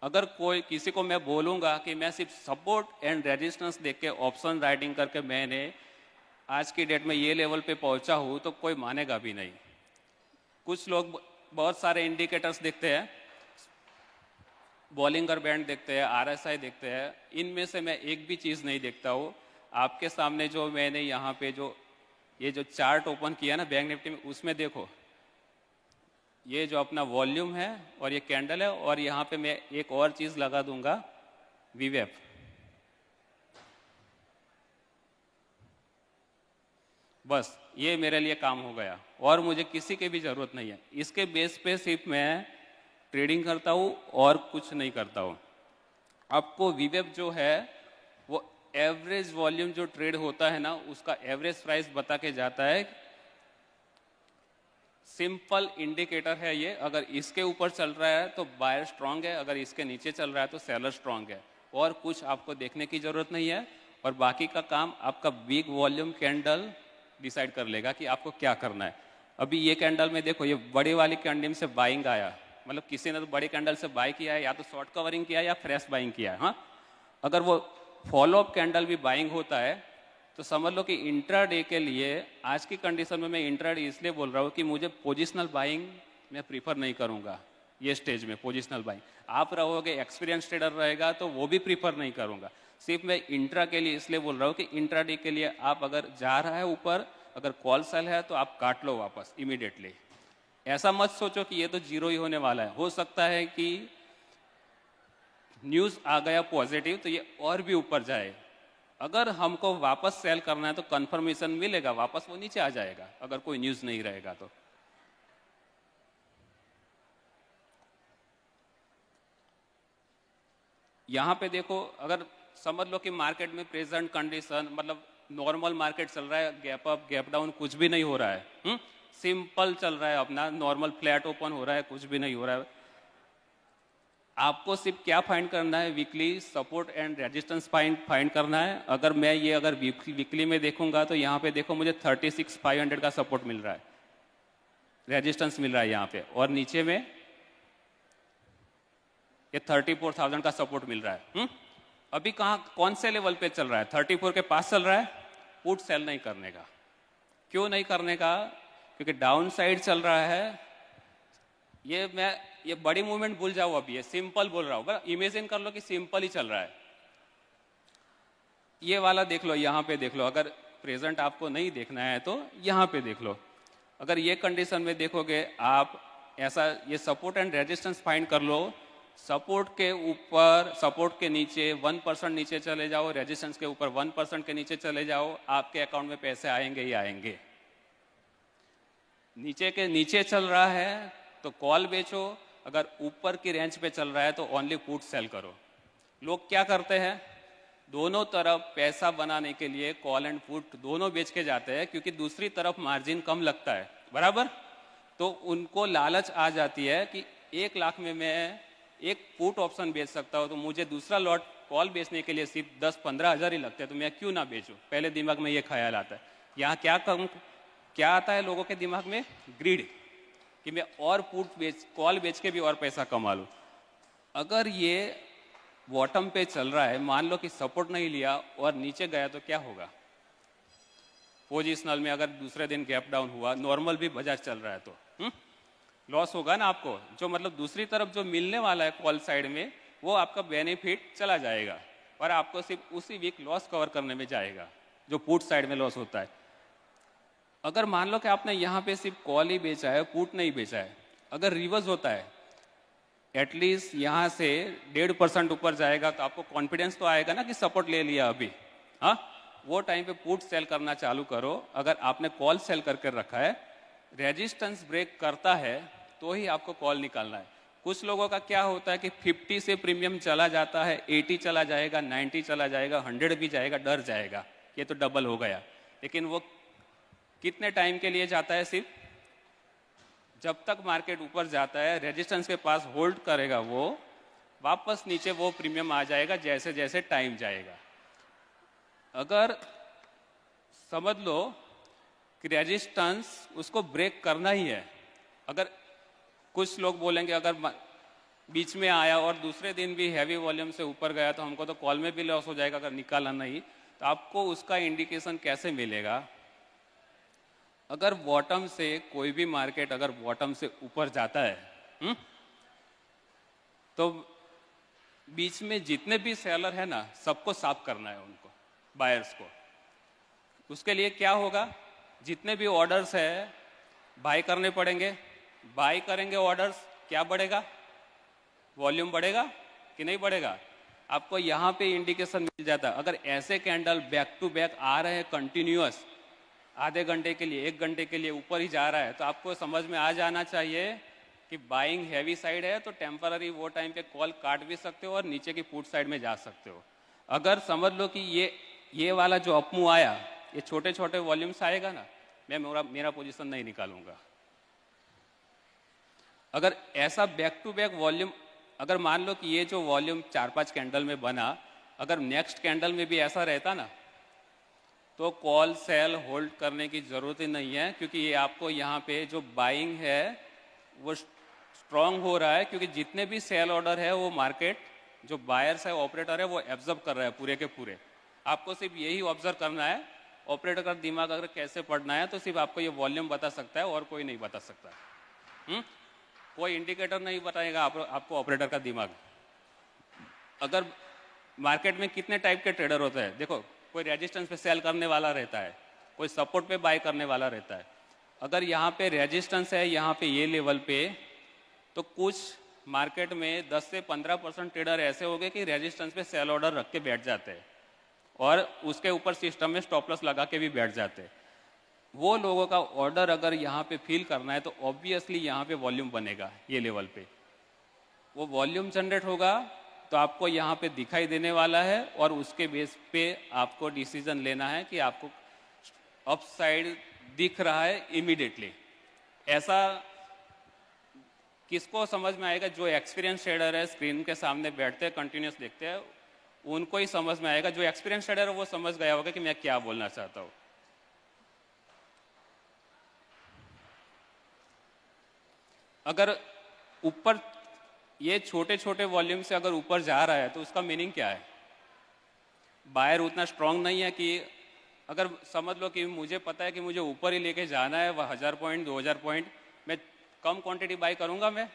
अगर कोई किसी को मैं बोलूंगा कि मैं सिर्फ सपोर्ट एंड रेजिस्टेंस देख के ऑप्शन राइटिंग करके मैंने आज की डेट में ये लेवल पे पहुंचा हूँ, तो कोई मानेगा भी नहीं। कुछ लोग बहुत सारे इंडिकेटर्स देखते हैं, बॉलिंगर बैंड देखते हैं, आरएसआई देखते हैं, इनमें से मैं एक भी चीज़ नहीं देखता हूँ। आपके सामने जो मैंने यहाँ पे ये जो चार्ट ओपन किया ना बैंक निफ्टी में, उसमें देखो ये जो अपना वॉल्यूम है और ये कैंडल है, और यहाँ पे मैं एक और चीज़ लगा दूंगा, वीवेप। बस ये मेरे लिए काम हो गया और मुझे किसी की भी ज़रूरत नहीं है। इसके बेस पे सिर्फ मैं ट्रेडिंग करता हूँ और कुछ नहीं करता हूँ। आपको वीवेप जो है वो एवरेज वॉल्यूम जो ट्रेड होता है ना, उसका एवरेज प्राइस बता के जाता है। सिंपल इंडिकेटर है ये। अगर इसके ऊपर चल रहा है तो बायर स्ट्रांग है, अगर इसके नीचे चल रहा है तो सेलर स्ट्रांग है, और कुछ आपको देखने की जरूरत नहीं है। और बाकी का काम आपका बिग वॉल्यूम कैंडल डिसाइड कर लेगा कि आपको क्या करना है। अभी ये कैंडल में देखो, ये बड़ी वाली कैंडल से बाइंग आया, मतलब किसी ने तो बड़ी कैंडल से बाय किया है, या तो शॉर्ट कवरिंग किया है या फ्रेश बाइंग किया है। हाँ, अगर वो फॉलो अप कैंडल भी बाइंग होता है तो समझ लो कि इंट्राडे के लिए आज की कंडीशन में मैं इंट्राडे इसलिए बोल रहा हूँ कि मुझे पोजिशनल बाइंग मैं प्रीफर नहीं करूँगा ये स्टेज में। पोजिशनल बाइंग आप रहोगे, एक्सपीरियंस ट्रेडर रहेगा तो वो भी प्रीफर नहीं करूँगा। सिर्फ मैं इंट्रा के लिए इसलिए बोल रहा हूँ कि इंट्राडे के लिए आप अगर जा रहा है ऊपर, अगर कॉल सेल है तो आप काट लो वापस इमीडिएटली। ऐसा मत सोचो कि ये तो जीरो ही होने वाला है। हो सकता है कि न्यूज़ आ गया पॉजिटिव तो ये और भी ऊपर जाए। अगर हमको वापस सेल करना है तो कंफर्मेशन मिलेगा, वापस वो नीचे आ जाएगा अगर कोई न्यूज़ नहीं रहेगा तो। यहाँ पे देखो, अगर समझ लो कि मार्केट में प्रेजेंट कंडीशन मतलब नॉर्मल मार्केट चल रहा है, गैप अप गैप डाउन कुछ भी नहीं हो रहा है, सिंपल चल रहा है अपना, नॉर्मल फ्लैट ओपन हो रहा है, कुछ भी नहीं हो रहा है। आपको सिर्फ क्या फाइंड करना है, weekly support and resistance find करना है। अगर मैं ये अगर वीकली में देखूंगा तो यहाँ पे देखो मुझे 36,500 का सपोर्ट मिल रहा है, रेजिस्टेंस मिल रहा है यहाँ पे, और नीचे में ये 34,000 का सपोर्ट मिल रहा है। अभी कौन से लेवल पे चल रहा है, 34 के पास चल रहा है। पुट सेल नहीं करने का। क्यों नहीं करने का? क्योंकि डाउन साइड चल रहा है। ये बड़ी मूवमेंट भूल जाओ, अभी ये सिंपल बोल रहा हूँ, बस इमेजिन कर लो कि सिंपल ही चल रहा है। ये वाला देख लो, यहाँ पे देख लो, अगर प्रेजेंट आपको नहीं देखना है तो यहाँ पे देख लो। अगर ये कंडीशन में देखोगे आप, ऐसा ये सपोर्ट एंड रेजिस्टेंस फाइंड कर लो। सपोर्ट के ऊपर, सपोर्ट के नीचे 1% नीचे चले जाओ, रेजिस्टेंस के ऊपर 1% के नीचे चले जाओ, आपके अकाउंट में पैसे आएंगे ही आएंगे। नीचे के नीचे चल रहा है तो कॉल बेचो, अगर ऊपर की रेंज पे चल रहा है तो ओनली पुट सेल करो। लोग क्या करते हैं, दोनों तरफ पैसा बनाने के लिए कॉल एंड पुट दोनों बेच के जाते हैं, क्योंकि दूसरी तरफ मार्जिन कम लगता है, बराबर। तो उनको लालच आ जाती है कि 1 लाख में मैं एक पुट ऑप्शन बेच सकता हूँ, तो मुझे दूसरा लॉट कॉल बेचने के लिए सिर्फ 10-15 हज़ार ही लगते हैं, तो मैं क्यों ना बेचूं। पहले दिमाग में ये ख्याल आता है। यहाँ क्या आता है लोगों के दिमाग में, ग्रीड, कि मैं और कॉल बेच के भी और पैसा कमा लूँ। अगर ये बॉटम पे चल रहा है, मान लो कि सपोर्ट नहीं लिया और नीचे गया तो क्या होगा। पोजिशनल में अगर दूसरे दिन गैप डाउन हुआ, नॉर्मल भी बजाज चल रहा है तो लॉस होगा ना आपको। जो मतलब दूसरी तरफ जो मिलने वाला है कॉल साइड में, वो आपका बेनिफिट चला जाएगा और आपको सिर्फ उसी वीक लॉस कवर करने में जाएगा जो पुट साइड में लॉस होता है। अगर मान लो कि आपने यहाँ पे सिर्फ कॉल ही बेचा है, पुट नहीं बेचा है, अगर रिवर्स होता है एटलीस्ट यहाँ से 1.5% ऊपर जाएगा तो आपको कॉन्फिडेंस तो आएगा ना कि सपोर्ट ले लिया अभी। हाँ, वो टाइम पे पुट सेल करना चालू करो। अगर आपने कॉल सेल करके रखा है, रेजिस्टेंस ब्रेक करता है तो ही आपको कॉल निकालना है। कुछ लोगों का क्या होता है कि 50 से प्रीमियम चला जाता है, 80 चला जाएगा, 90 चला जाएगा, 100 भी जाएगा, डर जाएगा ये तो डबल हो गया। लेकिन वो कितने टाइम के लिए जाता है, सिर्फ जब तक मार्केट ऊपर जाता है, रेजिस्टेंस के पास होल्ड करेगा, वो वापस नीचे वो प्रीमियम आ जाएगा जैसे जैसे टाइम जाएगा। अगर समझ लो कि रेजिस्टेंस उसको ब्रेक करना ही है। अगर कुछ लोग बोलेंगे अगर बीच में आया और दूसरे दिन भी हैवी वॉल्यूम से ऊपर गया तो हमको तो कॉल में भी लॉस हो जाएगा अगर निकाला नहीं, तो आपको उसका इंडिकेशन कैसे मिलेगा। अगर बॉटम से कोई भी मार्केट अगर बॉटम से ऊपर जाता है तो बीच में जितने भी सेलर है ना, सबको साफ करना है, उनको बायर्स को। उसके लिए क्या होगा, जितने भी ऑर्डर्स है बाय करने पड़ेंगे। बाय करेंगे ऑर्डर्स, क्या बढ़ेगा, वॉल्यूम बढ़ेगा कि नहीं बढ़ेगा। आपको यहाँ पे इंडिकेशन मिल जाता है। अगर ऐसे कैंडल बैक टू बैक आ रहे हैं कंटिन्यूअस, आधे घंटे के लिए 1 घंटे के लिए ऊपर ही जा रहा है, तो आपको समझ में आ जाना चाहिए कि बाइंग हैवी साइड है, तो टेम्पररी वो टाइम पे कॉल काट भी सकते हो और नीचे की पुट साइड में जा सकते हो। अगर समझ लो कि ये वाला जो अपमूव आया, ये छोटे छोटे वॉल्यूम्स आएगा ना, मैं मेरा पोजीशन नहीं निकालूंगा। अगर ऐसा बैक टू बैक वॉल्यूम, अगर मान लो कि ये जो वॉल्यूम 4-5 कैंडल में बना, अगर नेक्स्ट कैंडल में भी ऐसा रहता ना, तो कॉल सेल होल्ड करने की जरूरत ही नहीं है, क्योंकि ये आपको यहाँ पे जो बाइंग है वो स्ट्रांग हो रहा है, क्योंकि जितने भी सेल ऑर्डर है वो मार्केट जो बायर्स है, ऑपरेटर है, वो एब्जॉर्ब कर रहा है पूरे के पूरे। आपको सिर्फ यही ऑब्जर्व करना है। ऑपरेटर का दिमाग अगर कैसे पढ़ना है तो सिर्फ आपको ये वॉल्यूम बता सकता है और कोई नहीं बता सकता। कोई इंडिकेटर नहीं बताएगा आपको ऑपरेटर का दिमाग। अगर मार्केट में कितने टाइप के ट्रेडर होते हैं, देखो, कोई रेजिस्टेंस पे सेल करने वाला रहता है, कोई सपोर्ट पे बाय करने वाला रहता है। अगर यहाँ पे रेजिस्टेंस है, यहाँ पे ये लेवल पे, तो कुछ मार्केट में 10 से 15% ट्रेडर ऐसे हो गए कि रेजिस्टेंस पे सेल ऑर्डर रख के बैठ जाते हैं और उसके ऊपर सिस्टम में स्टॉप लॉस लगा के भी बैठ जाते हैं। वो लोगों का ऑर्डर अगर यहाँ पे फिल करना है तो ऑब्वियसली यहाँ पे वॉल्यूम बनेगा, ये लेवल पे वो वॉल्यूम जनरेट होगा, तो आपको यहाँ पे दिखाई देने वाला है और उसके बेस पे आपको डिसीजन लेना है कि आपको अप साइड दिख रहा है इमीडिएटली। ऐसा किसको समझ में आएगा, जो एक्सपीरियंस ट्रेडर है, स्क्रीन के सामने बैठते हैं, कंटिन्यूस देखते हैं, उनको ही समझ में आएगा। जो एक्सपीरियंस ट्रेडर है वो समझ गया होगा कि मैं क्या बोलना चाहता हूँ। अगर ऊपर ये छोटे छोटे वॉल्यूम से अगर ऊपर जा रहा है तो उसका मीनिंग क्या है, बायर उतना स्ट्रांग नहीं है कि, अगर समझ लो कि मुझे पता है कि मुझे ऊपर ही लेके जाना है, वह 1000 पॉइंट 2000 पॉइंट, मैं कम क्वांटिटी बाई करूंगा मैं,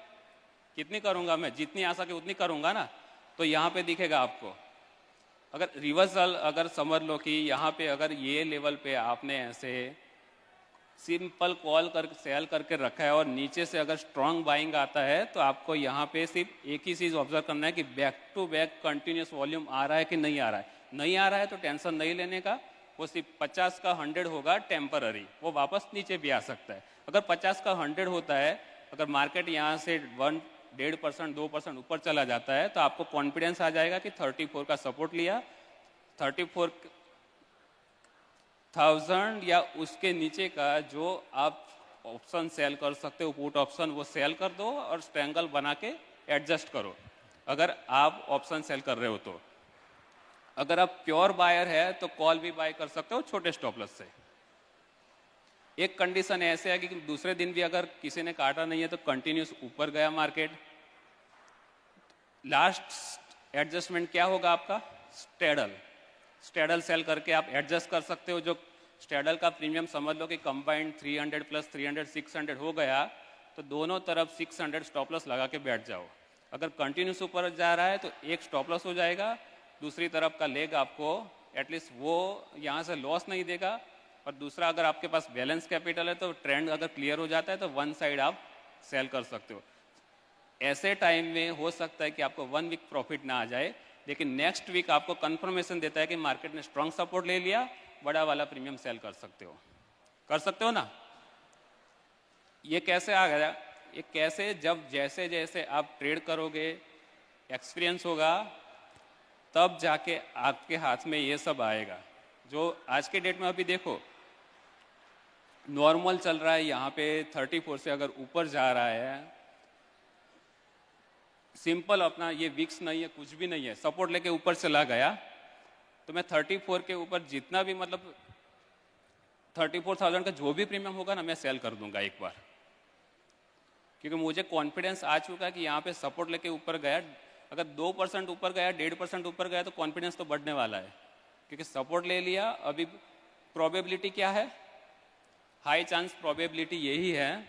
कितनी करूंगा मैं, जितनी आ सके उतनी करूंगा ना। तो यहाँ पे दिखेगा आपको, अगर रिवर्सल अगर समझ लो कि यहाँ पे अगर ये लेवल पे आपने ऐसे सिंपल कॉल कर सेल करके रखा है और नीचे से अगर स्ट्रांग बाइंग आता है, तो आपको यहाँ पे सिर्फ एक ही चीज़ ऑब्जर्व करना है कि back to back continuous volume आ रहा है कि नहीं आ रहा है। नहीं आ रहा है तो टेंशन नहीं लेने का, वो सिर्फ 50 का 100 होगा टेम्पररी, वो वापस नीचे भी आ सकता है। अगर 50 का 100 होता है, अगर मार्केट यहाँ से 1.5% 2% ऊपर चला जाता है, तो आपको कॉन्फिडेंस आ जाएगा कि 34 का सपोर्ट लिया, 34,000 या उसके नीचे का जो आप ऑप्शन सेल कर सकते हो, पुट ऑप्शन, वो सेल कर दो और स्ट्रैंगल बना के एडजस्ट करो, अगर आप ऑप्शन सेल कर रहे हो तो। अगर आप प्योर बायर है तो कॉल भी बाय कर सकते हो छोटे स्टॉप लॉस से। एक कंडीशन ऐसे है कि दूसरे दिन भी अगर किसी ने काटा नहीं है तो कंटिन्यूस ऊपर गया मार्केट, लास्ट एडजस्टमेंट क्या होगा आपका, स्टेडल सेल करके आप एडजस्ट कर सकते हो। जो स्टेडल का प्रीमियम समझ लो कि कंबाइंड 300 प्लस 300 600 हो गया, तो दोनों तरफ 600 स्टॉप लॉस लगा के बैठ जाओ। अगर कंटिन्यूस ऊपर जा रहा है तो एक स्टॉप लॉस हो जाएगा, दूसरी तरफ का लेग आपको एटलीस्ट वो यहाँ से लॉस नहीं देगा, और दूसरा अगर आपके पास बैलेंस कैपिटल है तो ट्रेंड अगर क्लियर हो जाता है तो वन साइड आप सेल कर सकते हो। ऐसे टाइम में हो सकता है कि आपको 1 वीक प्रॉफिट ना आ जाए, लेकिन नेक्स्ट वीक आपको कंफर्मेशन देता है कि मार्केट ने स्ट्रॉन्ग सपोर्ट ले लिया, बड़ा वाला प्रीमियम सेल कर सकते हो ना। ये कैसे आ गया, ये कैसे, जब जैसे जैसे आप ट्रेड करोगे, एक्सपीरियंस होगा, तब जाके आपके हाथ में ये सब आएगा। जो आज के डेट में अभी देखो नॉर्मल चल रहा है, यहाँ पे 34 से अगर ऊपर जा रहा है, सिंपल अपना ये विक्स नहीं है, कुछ भी नहीं है, सपोर्ट लेके ऊपर चला गया, तो मैं 34 के ऊपर जितना भी मतलब 34,000 का जो भी प्रीमियम होगा ना, मैं सेल कर दूंगा एक बार, क्योंकि मुझे कॉन्फिडेंस आ चुका है कि यहाँ पे सपोर्ट लेके ऊपर गया। अगर 2% ऊपर गया, 1.5% ऊपर गया, तो कॉन्फिडेंस तो बढ़ने वाला है, क्योंकि सपोर्ट ले लिया। अभी प्रोबेबिलिटी क्या है, हाई चांस प्रोबेबिलिटी यही है।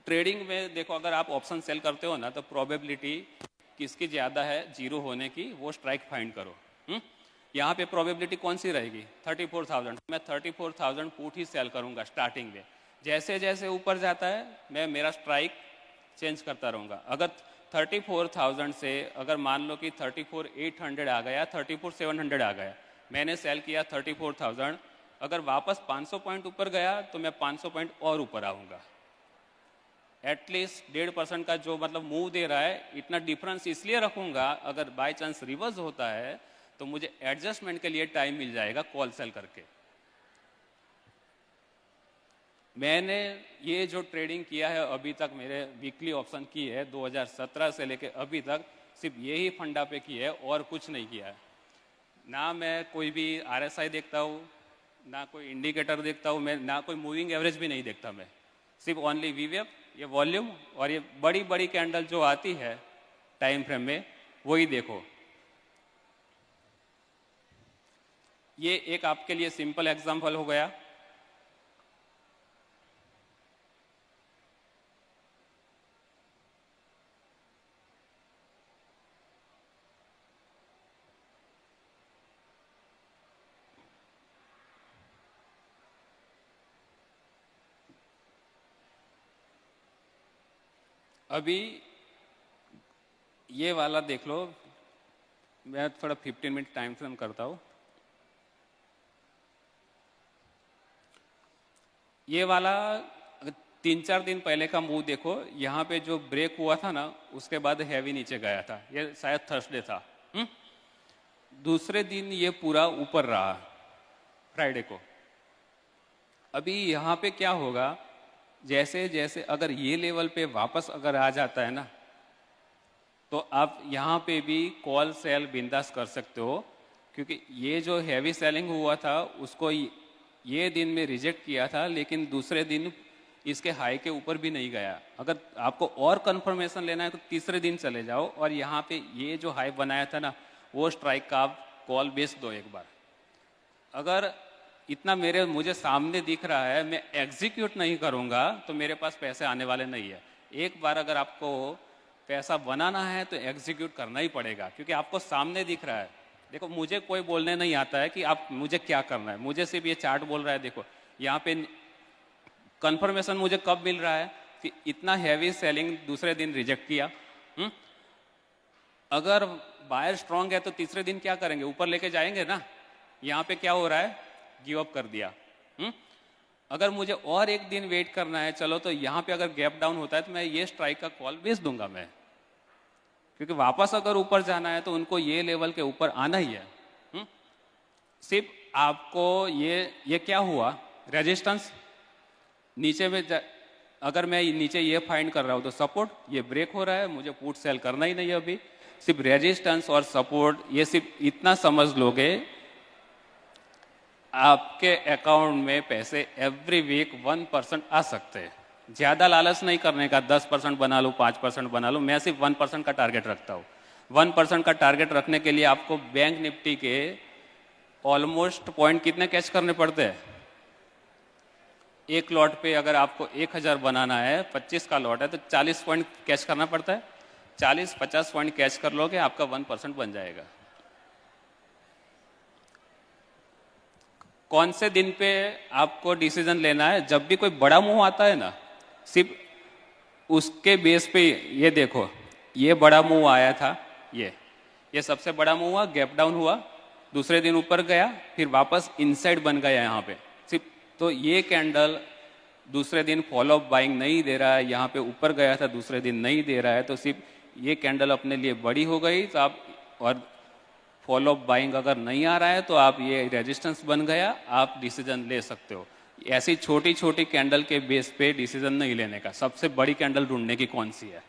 ट्रेडिंग में देखो, अगर आप ऑप्शन सेल करते हो ना, तो प्रोबेबिलिटी किसकी ज़्यादा है जीरो होने की, वो स्ट्राइक फाइंड करो। यहाँ पे प्रोबेबिलिटी कौन सी रहेगी, 34,000। मैं 34,000 पुट ही सेल करूँगा स्टार्टिंग में, जैसे जैसे ऊपर जाता है मैं मेरा स्ट्राइक चेंज करता रहूँगा। अगर 34,000 से अगर मान लो कि 34,800 आ गया, 34,700 आ गया, मैंने सेल किया 34,000, अगर वापस 500 पॉइंट ऊपर गया तो मैं 500 पॉइंट और ऊपर आऊँगा। एटलीस्ट 1.5% का जो मतलब मूव दे रहा है, इतना डिफरेंस इसलिए रखूँगा, अगर बाय चांस रिवर्स होता है तो मुझे एडजस्टमेंट के लिए टाइम मिल जाएगा कॉल सेल करके। मैंने ये जो ट्रेडिंग किया है अभी तक, मेरे वीकली ऑप्शन की है 2017 से लेके अभी तक, सिर्फ यही फंडा पे की है और कुछ नहीं किया है। ना मैं कोई भी RSI देखता हूँ, ना कोई इंडिकेटर देखता हूँ मैं, ना कोई मूविंग एवरेज भी नहीं देखता मैं, सिर्फ ओनली VWAP, ये वॉल्यूम और ये बड़ी बड़ी कैंडल जो आती है टाइम फ्रेम में, वही देखो। ये एक आपके लिए सिंपल एग्जांपल हो गया। अभी ये वाला देख लो, मैं थोड़ा 15 मिनट टाइम फ्रेम करता हूँ। ये वाला 3-4 दिन पहले का मूव देखो, यहाँ पे जो ब्रेक हुआ था ना, उसके बाद हैवी नीचे गया था, ये शायद थर्सडे था। दूसरे दिन ये पूरा ऊपर रहा फ्राइडे को। अभी यहाँ पे क्या होगा, जैसे जैसे अगर ये लेवल पे वापस अगर आ जाता है ना, तो आप यहाँ पे भी कॉल सेल बिंदास कर सकते हो, क्योंकि ये जो हैवी सेलिंग हुआ था उसको ये दिन में रिजेक्ट किया था, लेकिन दूसरे दिन इसके हाई के ऊपर भी नहीं गया। अगर आपको और कंफर्मेशन लेना है तो तीसरे दिन चले जाओ और यहाँ पे ये जो हाई बनाया था ना, वो स्ट्राइक का आप कॉल बेच दो एक बार। अगर इतना मुझे सामने दिख रहा है, मैं एग्जीक्यूट नहीं करूंगा तो मेरे पास पैसे आने वाले नहीं है। एक बार अगर आपको पैसा बनाना है तो एग्जीक्यूट करना ही पड़ेगा, क्योंकि आपको सामने दिख रहा है। देखो मुझे कोई बोलने नहीं आता है कि आप मुझे क्या करना है, मुझे सिर्फ ये चार्ट बोल रहा है। देखो यहाँ पे कंफर्मेशन मुझे कब मिल रहा है कि इतना हैवी सेलिंग दूसरे दिन रिजेक्ट किया। अगर बायर स्ट्रांग है तो तीसरे दिन क्या करेंगे, ऊपर लेके जाएंगे ना। यहाँ पे क्या हो रहा है, गिव अप कर दिया। अगर मुझे और एक दिन वेट करना है, चलो तो यहाँ पे अगर गैप डाउन होता है तो मैं ये स्ट्राइक का कॉल बेच दूंगा मैं, क्योंकि वापस अगर ऊपर जाना है तो उनको ये लेवल के ऊपर आना ही है। सिर्फ आपको ये क्या हुआ, रेजिस्टेंस नीचे में अगर मैं नीचे ये फाइंड कर रहा हूँ तो सपोर्ट, ये ब्रेक हो रहा है, मुझे पुट सेल करना ही नहीं है अभी। सिर्फ रेजिस्टेंस और सपोर्ट, ये सिर्फ इतना समझ लोगे, आपके अकाउंट में पैसे एवरी वीक 1% आ सकते हैं। ज्यादा लालच नहीं करने का, 10% बना लो, 5% बना लो, मैं सिर्फ 1% का टारगेट रखता हूँ। 1% का टारगेट रखने के लिए आपको बैंक निफ्टी के ऑलमोस्ट पॉइंट कितने कैच करने पड़ते हैं। एक लॉट पे अगर आपको 1000 बनाना है, 25 का लॉट है तो 40 पॉइंट कैच करना पड़ता है। 40-50 पॉइंट कैच कर लोगे, आपका 1% बन जाएगा। कौन से दिन पे आपको डिसीजन लेना है, जब भी कोई बड़ा मूव आता है ना, सिर्फ उसके बेस पे। ये देखो ये बड़ा मूव आया था, ये सबसे बड़ा मूव हुआ, गैप डाउन हुआ, दूसरे दिन ऊपर गया, फिर वापस इनसाइड बन गया यहाँ पे सिर्फ। तो ये कैंडल दूसरे दिन फॉलो अप बाइंग नहीं दे रहा है, यहाँ पे ऊपर गया था, दूसरे दिन नहीं दे रहा है, तो सिर्फ ये कैंडल अपने लिए बड़ी हो गई तो आप, और फॉलो अप बाइंग अगर नहीं आ रहा है तो आप, ये रेजिस्टेंस बन गया, आप डिसीजन ले सकते हो। ऐसी छोटी छोटी कैंडल के बेस पे डिसीजन नहीं लेने का, सबसे बड़ी कैंडल ढूंढने की कौन सी है,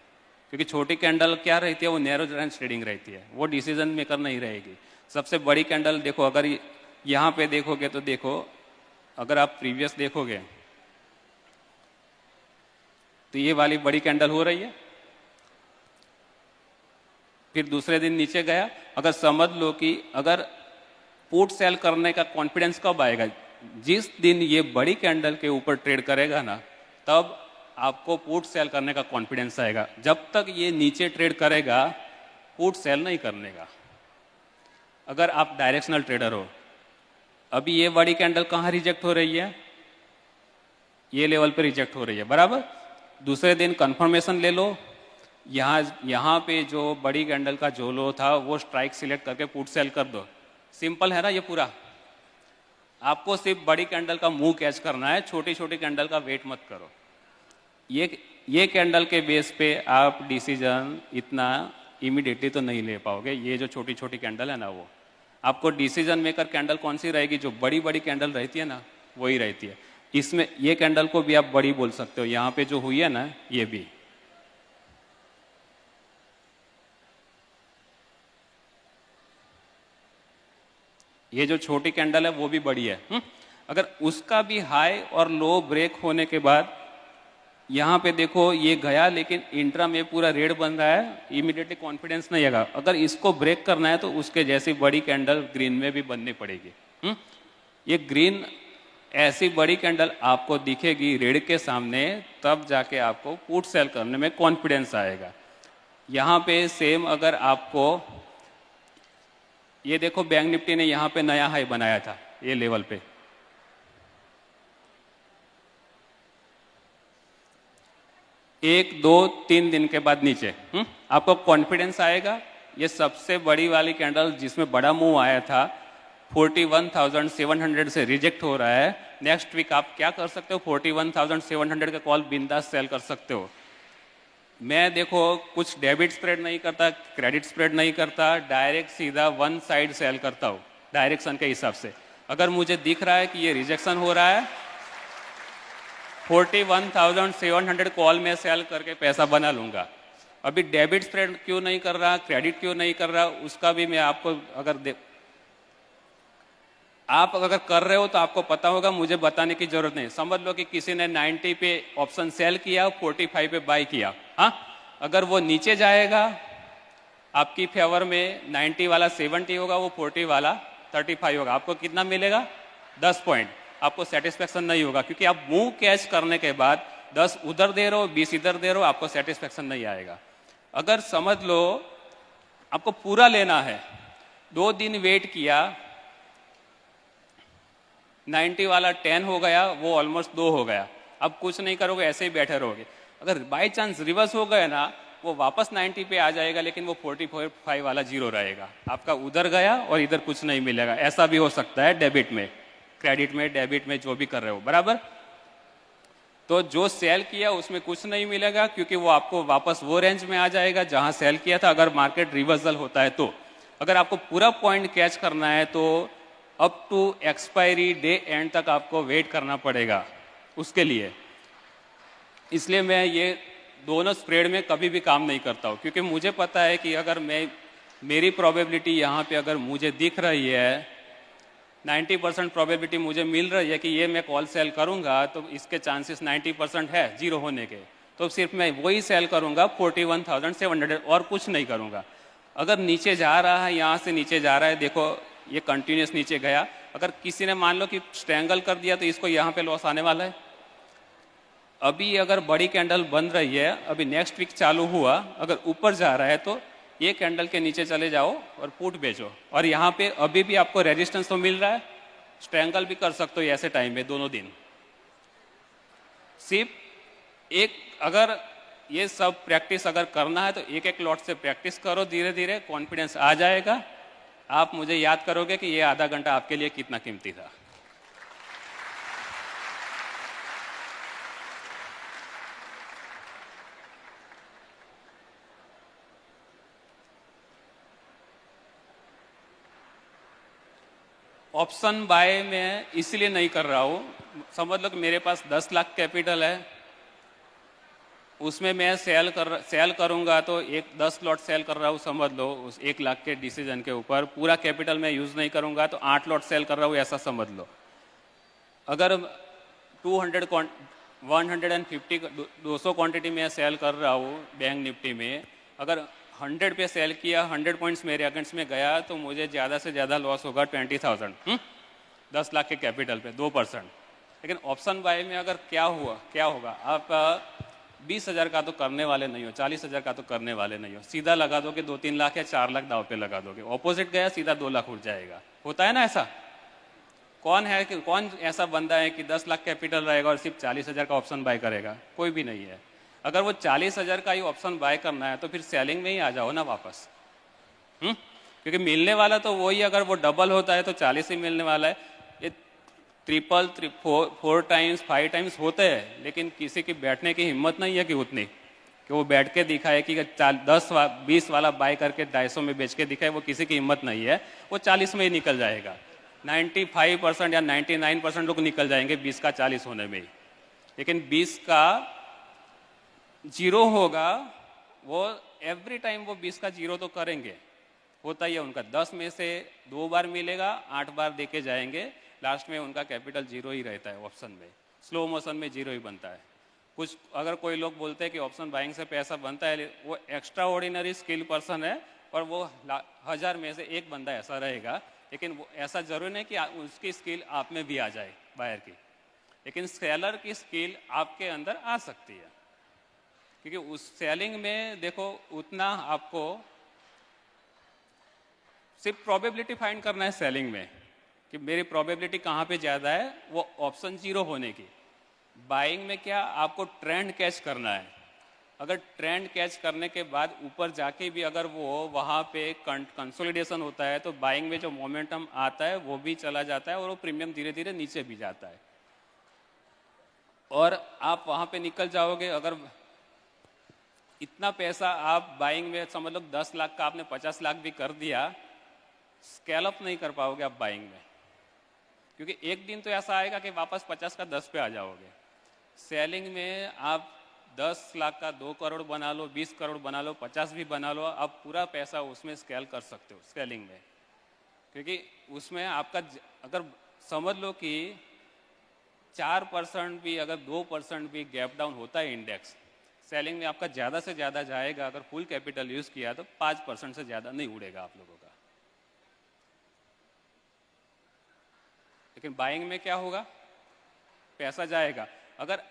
क्योंकि छोटी कैंडल क्या रहती है, वो नैरो रेंज ट्रेडिंग रहती है, वो डिसीजन मेकर नहीं रहेगी। सबसे बड़ी कैंडल देखो, अगर यहाँ पे देखोगे तो देखो, अगर आप प्रीवियस देखोगे तो ये वाली बड़ी कैंडल हो रही है, फिर दूसरे दिन नीचे गया। अगर समझ लो कि अगर पुट सेल करने का कॉन्फिडेंस कब आएगा, जिस दिन ये बड़ी कैंडल के ऊपर ट्रेड करेगा ना, तब आपको पुट सेल करने का कॉन्फिडेंस आएगा। जब तक ये नीचे ट्रेड करेगा, पुट सेल नहीं करने का। अगर आप डायरेक्शनल ट्रेडर हो, अभी ये बड़ी कैंडल कहाँ रिजेक्ट हो रही है, ये लेवल पे रिजेक्ट हो रही है, बराबर। दूसरे दिन कंफर्मेशन ले लो, यहाँ पे जो बड़ी कैंडल का जो लो था वो स्ट्राइक सिलेक्ट करके पुट सेल कर दो। सिंपल है ना ये पूरा। आपको सिर्फ बड़ी कैंडल का मुंह कैच करना है, छोटी छोटी कैंडल का वेट मत करो। ये कैंडल के बेस पे आप डिसीजन इतना इमीडिएटली तो नहीं ले पाओगे। ये जो छोटी छोटी कैंडल है ना, वो आपको डिसीजन मेकर कैंडल कौन सी रहेगी, जो बड़ी बड़ी कैंडल रहती है ना, वही रहती है। इसमें ये कैंडल को भी आप बड़ी बोल सकते हो। यहाँ पे जो हुई है ना, ये भी, ये जो छोटी कैंडल है वो भी बड़ी है। अगर उसका भी हाई और लो ब्रेक होने के बाद यहाँ पे देखो ये गया, लेकिन इंट्रा में पूरा रेड बन रहा है, इमीडिएटली कॉन्फिडेंस नहीं आएगा। अगर इसको ब्रेक करना है तो उसके जैसी बड़ी कैंडल ग्रीन में भी बननी पड़ेगी। ये ग्रीन ऐसी बड़ी कैंडल आपको दिखेगी रेड के सामने, तब जाके आपको पुट सेल करने में कॉन्फिडेंस आएगा। यहाँ पे सेम, अगर आपको ये देखो, बैंक निफ्टी ने यहाँ पे नया हाई बनाया था ये लेवल पे, एक दो तीन दिन के बाद नीचे आपको कॉन्फिडेंस आएगा। ये सबसे बड़ी वाली कैंडल जिसमें बड़ा मूव आया था, 41,700 से रिजेक्ट हो रहा है। नेक्स्ट वीक आप क्या कर सकते हो, 41,700 का कॉल बिंदास सेल कर सकते हो। मैं देखो कुछ डेबिट स्प्रेड नहीं करता, क्रेडिट स्प्रेड नहीं करता, डायरेक्ट सीधा वन साइड सेल करता हूँ डायरेक्शन के हिसाब से। अगर मुझे दिख रहा है कि ये रिजेक्शन हो रहा है, 41,700 कॉल में सेल करके पैसा बना लूंगा। अभी डेबिट स्प्रेड क्यों नहीं कर रहा, क्रेडिट क्यों नहीं कर रहा, उसका भी मैं आपको आप अगर कर रहे हो तो आपको पता होगा, मुझे बताने की जरूरत नहीं। समझ लो कि किसी ने 90 पे ऑप्शन सेल किया, 45 पे बाय किया। हाँ, अगर वो नीचे जाएगा आपकी फेवर में, 90 वाला 70 होगा, वो 40 वाला 35 होगा, आपको कितना मिलेगा, 10 पॉइंट, आपको सेटिस्फेक्शन नहीं होगा, क्योंकि आप मूव कैच करने के बाद 10 उधर दे रहे हो, 20 इधर दे रहे हो, आपको सेटिस्फेक्शन नहीं आएगा। अगर समझ लो आपको पूरा लेना है, 2 दिन वेट किया, 90 वाला 10 हो गया, वो ऑलमोस्ट 2 हो गया, अब कुछ नहीं करोगे, ऐसे ही बैठे रहोगे। अगर बाई चांस रिवर्स हो गया ना, वो वापस 90 पे आ जाएगा, लेकिन वो 45 वाला 0 रहेगा, आपका उधर गया और इधर कुछ नहीं मिलेगा। ऐसा भी हो सकता है डेबिट में, क्रेडिट में, डेबिट में, जो भी कर रहे हो, बराबर। तो जो सेल किया उसमें कुछ नहीं मिलेगा, क्योंकि वो आपको वापस वो रेंज में आ जाएगा जहां सेल किया था, अगर मार्केट रिवर्सल होता है तो। अगर आपको पूरा पॉइंट कैच करना है तो up to expiry day end तक आपको वेट करना पड़ेगा उसके लिए। इसलिए मैं ये दोनों स्प्रेड में कभी भी काम नहीं करता हूँ, क्योंकि मुझे पता है कि अगर मेरी प्रोबेबिलिटी यहाँ पे अगर मुझे दिख रही है 90% प्रोबेबिलिटी मुझे मिल रही है कि ये मैं कॉल सेल करूँगा, तो इसके चांसेस 90% है 0 होने के, तो सिर्फ मैं वही सेल करूँगा 41,700 और कुछ नहीं करूँगा। अगर नीचे जा रहा है, यहाँ से नीचे जा रहा है, देखो ये कंटिन्यूस नीचे गया, अगर किसी ने मान लो कि स्ट्रैंगल कर दिया तो इसको यहाँ पे लॉस आने वाला है। अभी अगर बड़ी कैंडल बन रही है, अभी नेक्स्ट वीक चालू हुआ, अगर ऊपर जा रहा है तो ये कैंडल के नीचे चले जाओ और पुट बेचो, और यहाँ पे अभी भी आपको रेजिस्टेंस तो मिल रहा है, स्ट्रैंगल भी कर सकते हो ऐसे टाइम में दोनों दिन। सिर्फ एक, अगर ये सब प्रैक्टिस अगर करना है तो एक एक लॉट से प्रैक्टिस करो, धीरे धीरे कॉन्फिडेंस आ जाएगा। आप मुझे याद करोगे कि ये आधा घंटा आपके लिए कितना कीमती था। ऑप्शन बाय में इसलिए नहीं कर रहा हूँ, समझ लो कि मेरे पास 10 लाख कैपिटल है, उसमें मैं सेल करूँगा तो 10 लॉट सेल कर रहा हूँ, समझ लो उस 1 लाख के डिसीजन के ऊपर। पूरा कैपिटल मैं यूज़ नहीं करूँगा तो 8 लॉट सेल कर रहा हूँ, ऐसा समझ लो। अगर 200 क्वांटिटी में सेल कर रहा हूँ बैंक निफ्टी में, अगर 100 पे सेल किया, 100 पॉइंट्स मेरे अगेंस्ट में गया, तो मुझे ज़्यादा से ज़्यादा लॉस होगा 20,000, 10 लाख के कैपिटल पे 2%। लेकिन ऑप्शन बाय में अगर क्या होगा, आप 20,000 का तो करने वाले नहीं हो, 40,000 का तो करने वाले नहीं हो, सीधा लगा दोगे 2-3 लाख या 4 लाख दाव पे लगा दोगे, ऑपोजिट गया सीधा 2 लाख उठ जाएगा। होता है ना ऐसा? कौन ऐसा बंदा है कि 10 लाख कैपिटल रहेगा और सिर्फ 40,000 का ऑप्शन बाय करेगा? कोई भी नहीं है। अगर वो 40,000 का ही ऑप्शन बाय करना है तो फिर सेलिंग में ही आ जाओ ना वापस, क्योंकि मिलने वाला तो वही, अगर वो डबल होता है तो 40 ही मिलने वाला है। ये ट्रिपल 4 टाइम्स 5 टाइम्स होते हैं, लेकिन किसी की बैठने की हिम्मत नहीं है कि उतनी कि वो बैठ के दिखाए कि 10-20 वाला बाय करके 250 में बेच के दिखाए, वो किसी की हिम्मत नहीं है। वो 40 में ही निकल जाएगा, 95% या 99% लोग निकल जाएंगे 20 का 40 होने में ही। लेकिन 20 का 0 होगा, वो एवरी टाइम वो 20 का 0 तो करेंगे, होता ही है उनका। 10 में से 2 बार मिलेगा, 8 बार देके जाएंगे, लास्ट में उनका कैपिटल 0 ही रहता है ऑप्शन में, स्लो मोशन में 0 ही बनता है। कुछ अगर कोई लोग बोलते हैं कि ऑप्शन बाइंग से पैसा बनता है, वो एक्स्ट्रा ऑर्डिनरी स्किल पर्सन है, और वो 1000 में से एक बंदा ऐसा रहेगा, लेकिन वो ऐसा जरूरी नहीं कि उसकी स्किल आप में भी आ जाए बायर की, लेकिन सेलर की स्किल आपके अंदर आ सकती है। क्योंकि उस सेलिंग में देखो, उतना आपको सिर्फ प्रोबेबिलिटी फाइंड करना है सेलिंग में कि मेरी प्रोबेबिलिटी कहाँ पे ज़्यादा है, वो ऑप्शन 0 होने की। बाइंग में क्या, आपको ट्रेंड कैच करना है। अगर ट्रेंड कैच करने के बाद ऊपर जाके भी अगर वो वहाँ पे कंसोलिडेशन होता है, तो बाइंग में जो मोमेंटम आता है वो भी चला जाता है, और वो प्रीमियम धीरे धीरे नीचे भी जाता है, और आप वहाँ पे निकल जाओगे। अगर इतना पैसा आप बाइंग में, समझ लो 10 लाख का आपने 50 लाख भी कर दिया, स्केल अप नहीं कर पाओगे आप बाइंग में, क्योंकि एक दिन तो ऐसा आएगा कि वापस 50 का 10 पे आ जाओगे। सेलिंग में आप 10 लाख का 2 करोड़ बना लो, 20 करोड़ बना लो, 50 भी बना लो, आप पूरा पैसा उसमें स्केल कर सकते हो सेलिंग में। क्योंकि उसमें आपका अगर समझ लो कि 4% भी, अगर 2% भी गैप डाउन होता है इंडेक्स, सेलिंग में आपका ज़्यादा से ज़्यादा जाएगा। अगर फुल कैपिटल यूज़ किया तो 5% से ज़्यादा नहीं उड़ेगा आप लोगों का। लेकिन बाइंग में क्या होगा, पैसा जाएगा। अगर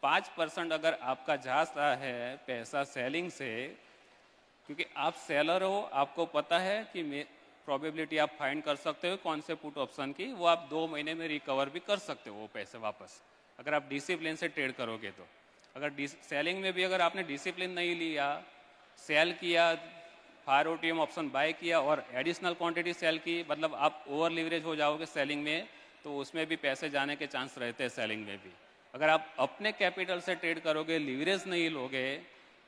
5% अगर आपका जाता है पैसा सेलिंग से, क्योंकि आप सेलर हो, आपको पता है कि प्रोबेबिलिटी आप फाइंड कर सकते हो कौन से पुट ऑप्शन की, वो आप 2 महीने में रिकवर भी कर सकते हो वो पैसे वापस, अगर आप डिसिप्लिन से ट्रेड करोगे तो। अगर सेलिंग में भी अगर आपने डिसिप्लिन नहीं लिया, सेल किया, फायर ओटीएम ऑप्शन बाय किया और एडिशनल क्वांटिटी सेल की, मतलब आप ओवर लीवरेज हो जाओगे सेलिंग में, तो उसमें भी पैसे जाने के चांस रहते हैं सेलिंग में भी। अगर आप अपने कैपिटल से ट्रेड करोगे, लीवरेज नहीं लोगे,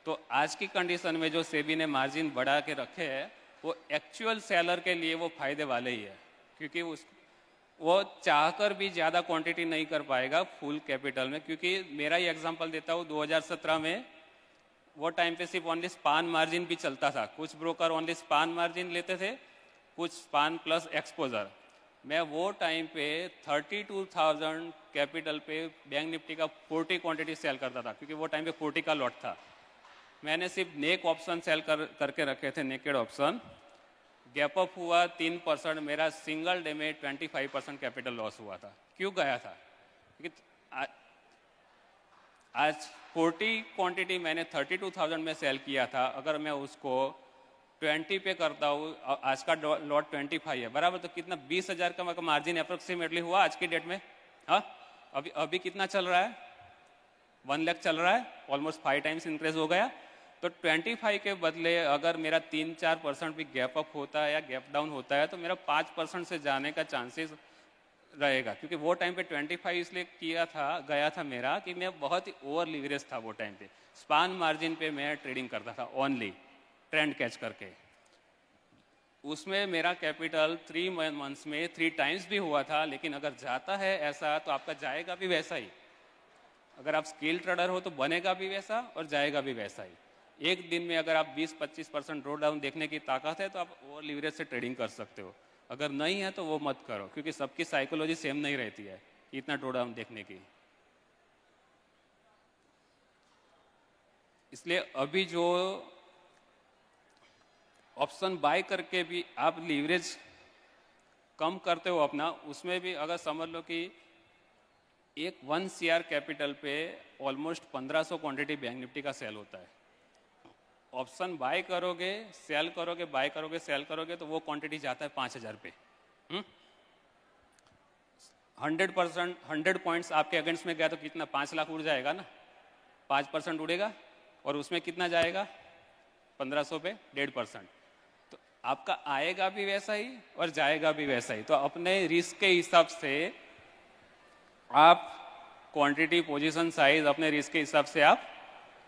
तो आज की कंडीशन में जो सेबी ने मार्जिन बढ़ा के रखे हैं, वो एक्चुअल सेलर के लिए वो फायदे वाले ही है, क्योंकि वो चाहकर भी ज़्यादा क्वांटिटी नहीं कर पाएगा फुल कैपिटल में। क्योंकि मेरा ही एग्जांपल देता हूँ, 2017 में वो टाइम पे सिर्फ ओनली स्पान मार्जिन भी चलता था, कुछ ब्रोकर ओनली स्पान मार्जिन लेते थे, कुछ स्पान प्लस एक्सपोजर। मैं वो टाइम पे 32,000 कैपिटल पे बैंक निफ्टी का 40 क्वांटिटी सेल करता था, क्योंकि वो टाइम पे 40 का लॉट था। मैंने सिर्फ नेक ऑप्शन सेल करके रखे थे, नेकेड ऑप्शन। गैप अप हुआ 3%, मेरा सिंगल डे में 25% कैपिटल लॉस हुआ था। क्यों गया था? क्योंकि आज 40 क्वांटिटी मैंने 32,000 में सेल किया था, अगर मैं उसको 20 पे करता हूँ, आज का लॉट 25 है बराबर, तो कितना 20,000 का मार्जिन अप्रोक्सीमेटली हुआ आज की डेट में। हाँ, अभी कितना चल रहा है? 1 लाख चल रहा है, ऑलमोस्ट 5 टाइम्स इंक्रीज हो गया। तो 25 के बदले अगर मेरा 3-4% भी गैप अप होता है या गैप डाउन होता है, तो मेरा 5% से जाने का चांसेस रहेगा। क्योंकि वो टाइम पे 25 इसलिए गया था मेरा कि मैं बहुत ही ओवर लीवरेज था वो टाइम पे। स्पान मार्जिन पे मैं ट्रेडिंग करता था ओनली, ट्रेंड कैच करके। उसमें मेरा कैपिटल 3 मंथ्स में 3 टाइम्स भी हुआ था। लेकिन अगर जाता है ऐसा, तो आपका जाएगा भी वैसा ही। अगर आप स्किल ट्रेडर हो तो बनेगा भी वैसा और जाएगा भी वैसा ही। एक दिन में अगर आप 20-25% ड्रॉ डाउन देखने की ताकत है, तो आप ओवर लीवरेज से ट्रेडिंग कर सकते हो। अगर नहीं है तो वो मत करो, क्योंकि सबकी साइकोलॉजी सेम नहीं रहती है इतना ड्रॉ डाउन देखने की। इसलिए अभी जो ऑप्शन बाय करके भी आप लीवरेज कम करते हो अपना, उसमें भी अगर समझ लो कि एक 1 CR कैपिटल पे ऑलमोस्ट 1500 क्वांटिटी बैंक निफ्टी का सेल होता है। ऑप्शन बाय करोगे, सेल करोगे, बाय करोगे, सेल करोगे, तो वो क्वांटिटी जाता है 5000 पे। 100 पॉइंट्स आपके अगेंस्ट में गया तो कितना, 5 लाख उड़ जाएगा ना। 5% उड़ेगा और उसमें कितना जाएगा, 1500 पे 1.5%। तो आपका आएगा भी वैसा ही और जाएगा भी वैसा ही। तो अपने रिस्क के हिसाब से आप क्वांटिटी, पोजीशन साइज अपने रिस्क के हिसाब से आप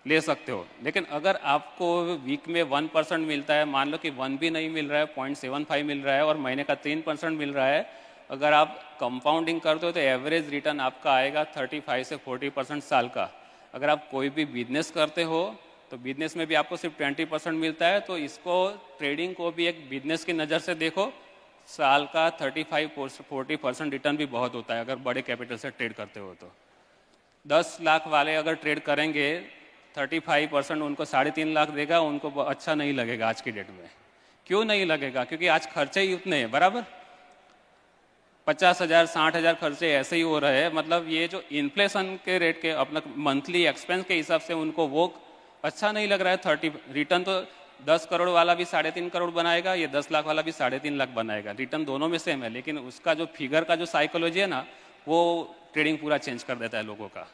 ले सकते हो। लेकिन अगर आपको वीक में 1% मिलता है, मान लो कि 1 भी नहीं मिल रहा है, 0.75 मिल रहा है और महीने का 3% मिल रहा है, अगर आप कंपाउंडिंग करते हो तो एवरेज रिटर्न आपका आएगा 35 से 40% साल का। अगर आप कोई भी बिजनेस करते हो तो बिजनेस में भी आपको सिर्फ 20% मिलता है। तो इसको, ट्रेडिंग को भी एक बिजनेस की नज़र से देखो, साल का 35-40% रिटर्न भी बहुत होता है अगर बड़े कैपिटल से ट्रेड करते हो तो। 10 लाख वाले अगर ट्रेड करेंगे, 35% उनको 3.5 लाख देगा, उनको अच्छा नहीं लगेगा आज की डेट में। क्यों नहीं लगेगा? क्योंकि आज खर्चे ही उतने हैं बराबर, 50,000 60,000 खर्चे ऐसे ही हो रहे हैं। मतलब ये जो इन्फ्लेशन के रेट के अपना मंथली एक्सपेंस के हिसाब से उनको वो अच्छा नहीं लग रहा है। 30 रिटर्न तो 10 करोड़ वाला भी 3.5 करोड़ बनाएगा, ये 10 लाख वाला भी 3.5 लाख बनाएगा। रिटर्न दोनों में सेम है, लेकिन उसका जो फिगर का जो साइकोलॉजी है ना, वो ट्रेडिंग पूरा चेंज कर देता है लोगों का।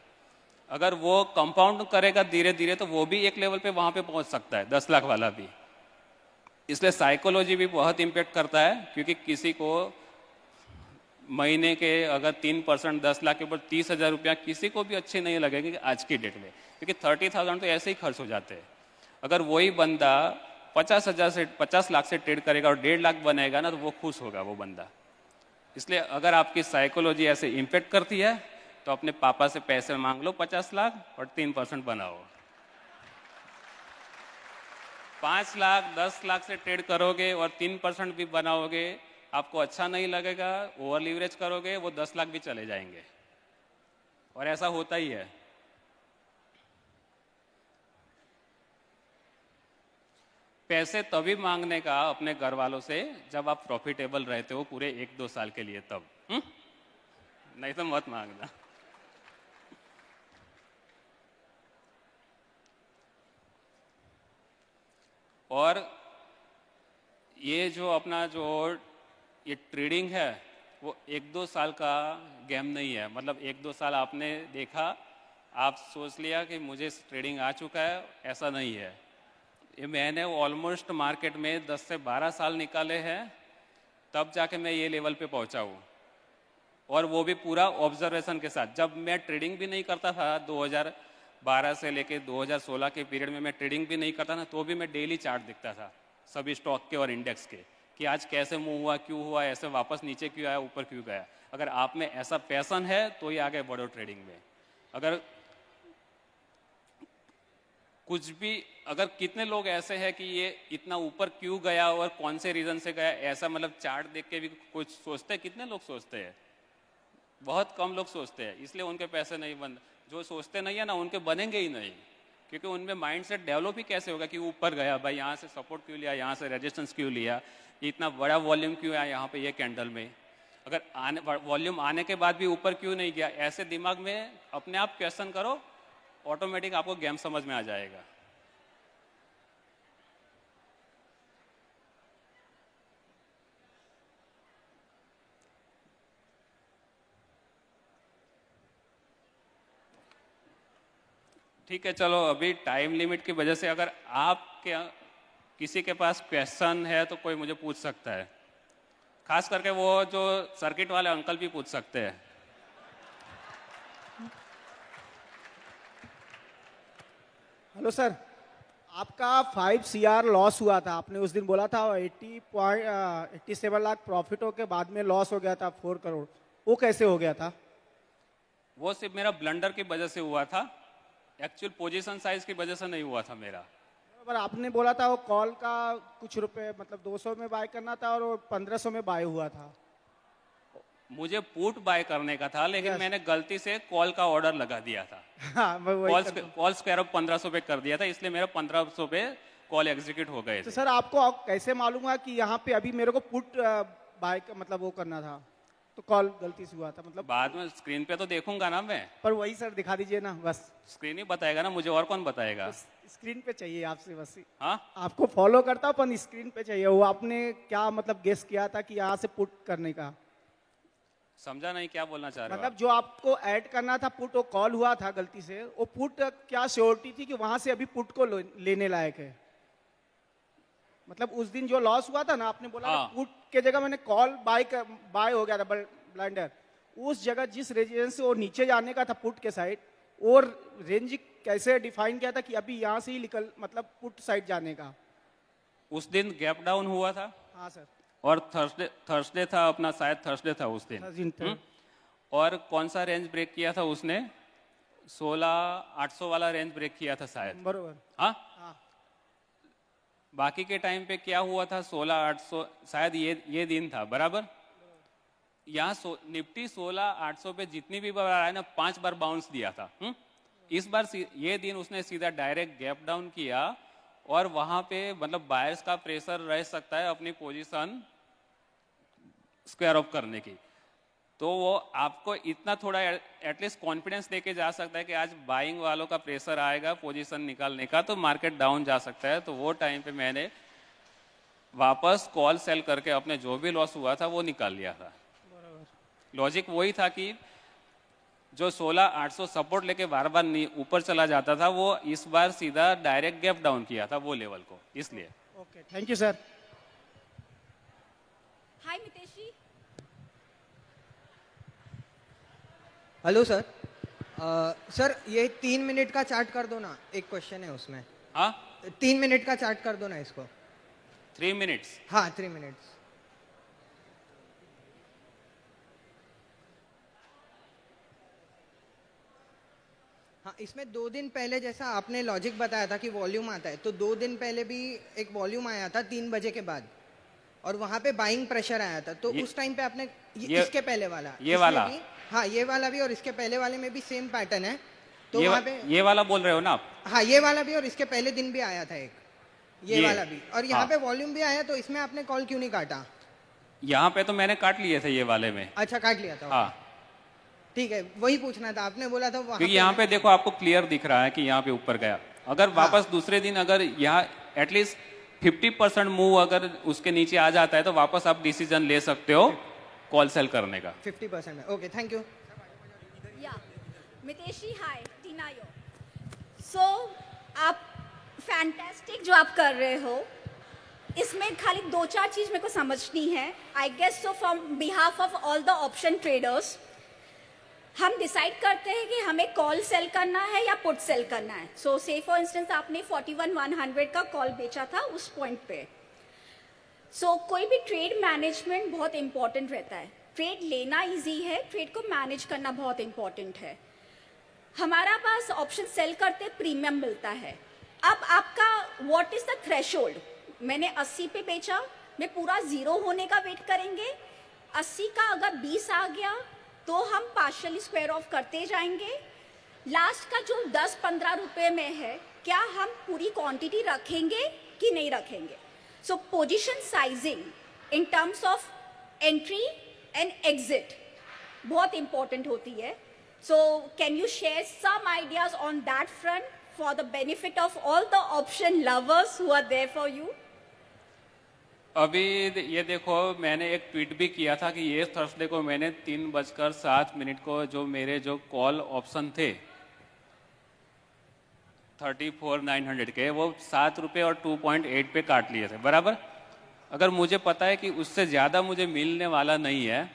अगर वो कंपाउंड करेगा धीरे धीरे तो वो भी एक लेवल पे वहां पे पहुंच सकता है, 10 लाख वाला भी। इसलिए साइकोलॉजी भी बहुत इम्पेक्ट करता है। क्योंकि किसी को महीने के अगर 3% 10 लाख के ऊपर 30,000 रुपया किसी को भी अच्छे नहीं लगेगी आज की डेट में, क्योंकि 30,000 तो ऐसे ही खर्च हो जाते हैं। अगर वही बंदा 50 लाख से ट्रेड करेगा और 1.5 लाख बनाएगा ना, तो वो खुश होगा वो बंदा। इसलिए अगर आपकी साइकोलॉजी ऐसे इम्पेक्ट करती है तो अपने पापा से पैसे मांग लो 50 लाख और 3% बनाओ। 5 लाख 10 लाख से ट्रेड करोगे और 3% भी बनाओगे, आपको अच्छा नहीं लगेगा। ओवर लीवरेज करोगे, वो 10 लाख भी चले जाएंगे, और ऐसा होता ही है। पैसे तभी मांगने का अपने घर वालों से जब आप प्रॉफिटेबल रहते हो पूरे 1-2 साल के लिए, तब नहीं तो मत मांगना। और ये जो अपना जो ये ट्रेडिंग है वो 1-2 साल का गेम नहीं है। मतलब 1-2 साल आपने देखा, आप सोच लिया कि मुझे ट्रेडिंग आ चुका है, ऐसा नहीं है। ये मैंने ऑलमोस्ट मार्केट में 10 से 12 साल निकाले हैं, तब जाके मैं ये लेवल पे पहुंचा हूँ। और वो भी पूरा ऑब्जर्वेशन के साथ। जब मैं ट्रेडिंग भी नहीं करता था 2012 से लेके 2016 के पीरियड में मैं ट्रेडिंग भी नहीं करता था, तो भी मैं डेली चार्ट दिखता था सभी स्टॉक के और इंडेक्स के, कि आज कैसे मूव हुआ, क्यों हुआ, ऐसे वापस नीचे क्यों आया, ऊपर क्यों गया। अगर आप में ऐसा पैशन है तो ये आगे बढ़ो ट्रेडिंग में। अगर कुछ भी, अगर कितने लोग ऐसे हैं कि ये इतना ऊपर क्यों गया और कौन से रीजन से गया, ऐसा मतलब चार्ट देख के भी कुछ सोचते हैं? कितने लोग सोचते हैं? बहुत कम लोग सोचते हैं, इसलिए उनके पैसे नहीं बन। जो सोचते नहीं है ना, उनके बनेंगे ही नहीं, क्योंकि उनमें माइंडसेट डेवलप ही कैसे होगा कि ऊपर गया भाई, यहाँ से सपोर्ट क्यों लिया, यहाँ से रेजिस्टेंस क्यों लिया, इतना बड़ा वॉल्यूम क्यों आया यहाँ पे ये कैंडल में, अगर आने वॉल्यूम आने के बाद भी ऊपर क्यों नहीं गया। ऐसे दिमाग में अपने आप क्वेश्चन करो, ऑटोमेटिक आपको गेम समझ में आ जाएगा। ठीक है, चलो अभी टाइम लिमिट की वजह से अगर आपके किसी के पास क्वेश्चन है तो कोई मुझे पूछ सकता है। खास करके वो जो सर्किट वाले अंकल भी पूछ सकते हैं। हेलो सर, आपका 5 CR लॉस हुआ था, आपने उस दिन बोला था 87 लाख प्रॉफिटों के बाद में लॉस हो गया था 4 करोड़, वो कैसे हो गया था? वो सिर्फ मेरा ब्लंडर की वजह से हुआ था, एक्चुअल पोजीशन साइज की वजह से नहीं हुआ था मेरा। पर आपने बोला था वो कॉल का कुछ रुपए मतलब 200 में बाय करना था और वो 1500 में बाय हुआ था। मुझे पुट बाय करने का था, लेकिन मैंने गलती से कॉल का ऑर्डर लगा दिया था। हाँ, कॉल स्क्वायर ऑफ 1500 पे कर दिया था, इसलिए मेरा 1500 पे कॉल एग्जीक्यूट हो गए तो थे। सर आपको कैसे मालूम हुआ कि यहाँ पे अभी मेरे को पुट बाय मतलब वो करना था, तो कॉल गलती से हुआ था? मतलब बाद में स्क्रीन पे तो देखूंगा ना मैं। पर वही सर दिखा दीजिए ना, बस स्क्रीन ही बताएगा ना मुझे, और कौन बताएगा? बस स्क्रीन पे चाहिए आपसे बस। हाँ, आपको फॉलो करता पर स्क्रीन पे चाहिए। वो आपने क्या मतलब गेस किया था कि यहाँ से पुट करने का? समझा नहीं, क्या बोलना चाह रहे हो मतलब आप? जो आपको ऐड करना था पुट, वो कॉल हुआ था गलती से, वो पुट क्या श्योरिटी थी कि वहां से अभी पुट को लेने लायक है? मतलब उस दिन जो लॉस हुआ था ना, आपने बोला हाँ। पुट के जगह मैंने कॉल बाय हो गया था ब्लाइंडर, उस जगह जिस रेजिडेंस से वो नीचे जाने का था पुट के साइड, और रेंज कैसे डिफाइन किया था कि अभी यहाँ से ही निकल मतलब पुट साइड जाने का? उस दिन गैप डाउन हुआ था। हाँ सर। और थर्सडे था अपना, शायद थर्सडे था उस दिन। और कौन सा रेंज ब्रेक किया था उसने? 16,800 वाला रेंज ब्रेक किया था शायद। बरोबर। हाँ, हाँ। बाकी के टाइम पे क्या हुआ था? 16,800 शायद ये दिन था, बराबर। यहाँ निफ्टी 16,800 पे जितनी भी बार आया ना, 5 बार बाउंस दिया था। इस बार ये दिन उसने सीधा डायरेक्ट गैप डाउन किया, और वहां पे मतलब बायर्स का प्रेशर रह सकता है अपनी पोजीशन स्क्वायर ऑफ करने की। तो वो आपको इतना थोड़ा एटलीस्ट कॉन्फिडेंस देके जा सकता है कि आज बाइंग वालों का प्रेशर आएगा पोजीशन निकालने का, तो मार्केट डाउन जा सकता है। तो वो टाइम पे मैंने वापस कॉल सेल करके अपने जो भी लॉस हुआ था वो निकाल लिया था। लॉजिक वही था कि जो 16,800 सपोर्ट लेके बार बार ऊपर चला जाता था, वो इस बार सीधा डायरेक्ट गैप डाउन किया था वो लेवल को, इसलिए। Okay, thank you sir. Hi Mitesh ji. Hello sir. Sir ये 3 मिनट का चार्ट कर दो ना, एक क्वेश्चन है उसमें। हाँ, 3 मिनट का चार्ट कर दो ना इसको। 3 मिनट्स? हाँ, 3 मिनट्स। हाँ, इसमें 2 दिन पहले जैसा आपने लॉजिक बताया था कि वॉल्यूम आता है, तो 2 दिन पहले भी एक वॉल्यूम आया था 3 बजे के बाद, और वहां पे बाइंग प्रेशर आया था। तो उस टाइम पे आपने इसके पहले वाला, ये वाला, हाँ ये वाला भी और इसके पहले वाले में भी सेम पैटर्न है। तो वहाँ पे ये वाला बोल रहे हो ना आप? हाँ, ये वाला भी, और इसके पहले दिन भी आया था एक ये वाला भी, और यहाँ हाँ। पे वॉल्यूम भी आया। तो इसमें आपने कॉल क्यों नहीं काटा? यहाँ पे तो मैंने काट लिए थे ये वाले में। अच्छा, काट लिया था। हाँ, ठीक है, वही पूछना था, आपने बोला था वहाँ क्योंकि यहाँ पे देखो आपको क्लियर दिख रहा है कि यहाँ पे ऊपर गया। अगर वापस दूसरे दिन अगर यहाँ एटलीस्ट 50% मूव अगर उसके नीचे आ जाता है तो वापस आप डिसीजन ले सकते हो कॉल सेल करने का। 50% में। Okay, thank you. या मितेशी, हाय, टीना यो। सो आप फैंटास्टिक जो आप कर रहे हो, इसमें खाली 2-4 चीज मेरे को समझनी है। I guess so from behalf of all the option traders, हम डिसाइड करते हैं कि हमें कॉल सेल करना है या पुट सेल करना है। सो से फॉर इंस्टेंस आपने 41,100 का कॉल बेचा था उस पॉइंट पे। सो कोई भी ट्रेड मैनेजमेंट बहुत इंपॉर्टेंट रहता है। ट्रेड लेना इजी है, ट्रेड को मैनेज करना बहुत इंपॉर्टेंट है। हमारा पास ऑप्शन सेल करते प्रीमियम मिलता है। अब आपका व्हाट इज द थ्रेशोल्ड? मैंने 80 पे बेचा, मैं पूरा 0 होने का वेट करेंगे? 80 का अगर 20 आ गया तो हम पार्शियली स्क्वायर ऑफ करते जाएंगे। लास्ट का जो 10-15 रुपए में है, क्या हम पूरी क्वांटिटी रखेंगे कि नहीं रखेंगे? So position sizing in terms of entry and exit बहुत इंपॉर्टेंट होती है। So can you share some ideas on that front for the benefit of all the option lovers who are there for you? अभी ये देखो, मैंने एक tweet भी किया था कि ये थर्सडे को मैंने 3:07 को जो मेरे जो कॉल ऑप्शन थे 34,900 के, वो 7 रुपये और 2.8 पे काट लिए थे, बराबर। अगर मुझे पता है कि उससे ज़्यादा मुझे मिलने वाला नहीं है,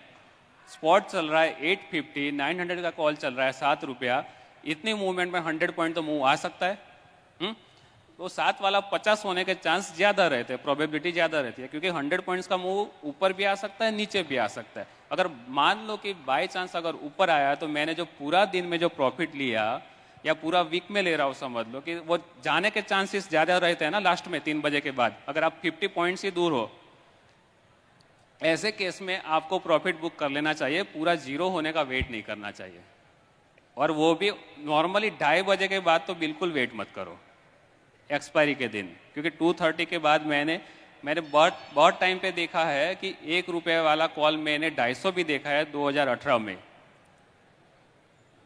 स्पॉट चल रहा है 850, 900 का कॉल चल रहा है 7 रुपया, इतनी मूवमेंट में 100 पॉइंट तो मूव आ सकता है। तो 7 वाला 50 होने के चांस ज़्यादा रहते हैं, प्रोबेबिलिटी ज़्यादा रहती है, क्योंकि 100 पॉइंट्स का मूव ऊपर भी आ सकता है, नीचे भी आ सकता है। अगर मान लो कि बाय चांस अगर ऊपर आया तो मैंने जो पूरा दिन में जो प्रॉफिट लिया या पूरा वीक में ले रहा हूँ, समझ लो कि वो जाने के चांसेस ज़्यादा रहते हैं ना लास्ट में 3 बजे के बाद, अगर आप 50 पॉइंट्स ही दूर हो। ऐसे केस में आपको प्रॉफिट बुक कर लेना चाहिए, पूरा 0 होने का वेट नहीं करना चाहिए। और वो भी नॉर्मली 2:30 बजे के बाद तो बिल्कुल वेट मत करो एक्सपायरी के दिन, क्योंकि 2:30 के बाद मैंने बहुत टाइम पे देखा है कि 1 रुपये वाला कॉल मैंने 250 भी देखा है 2018 में,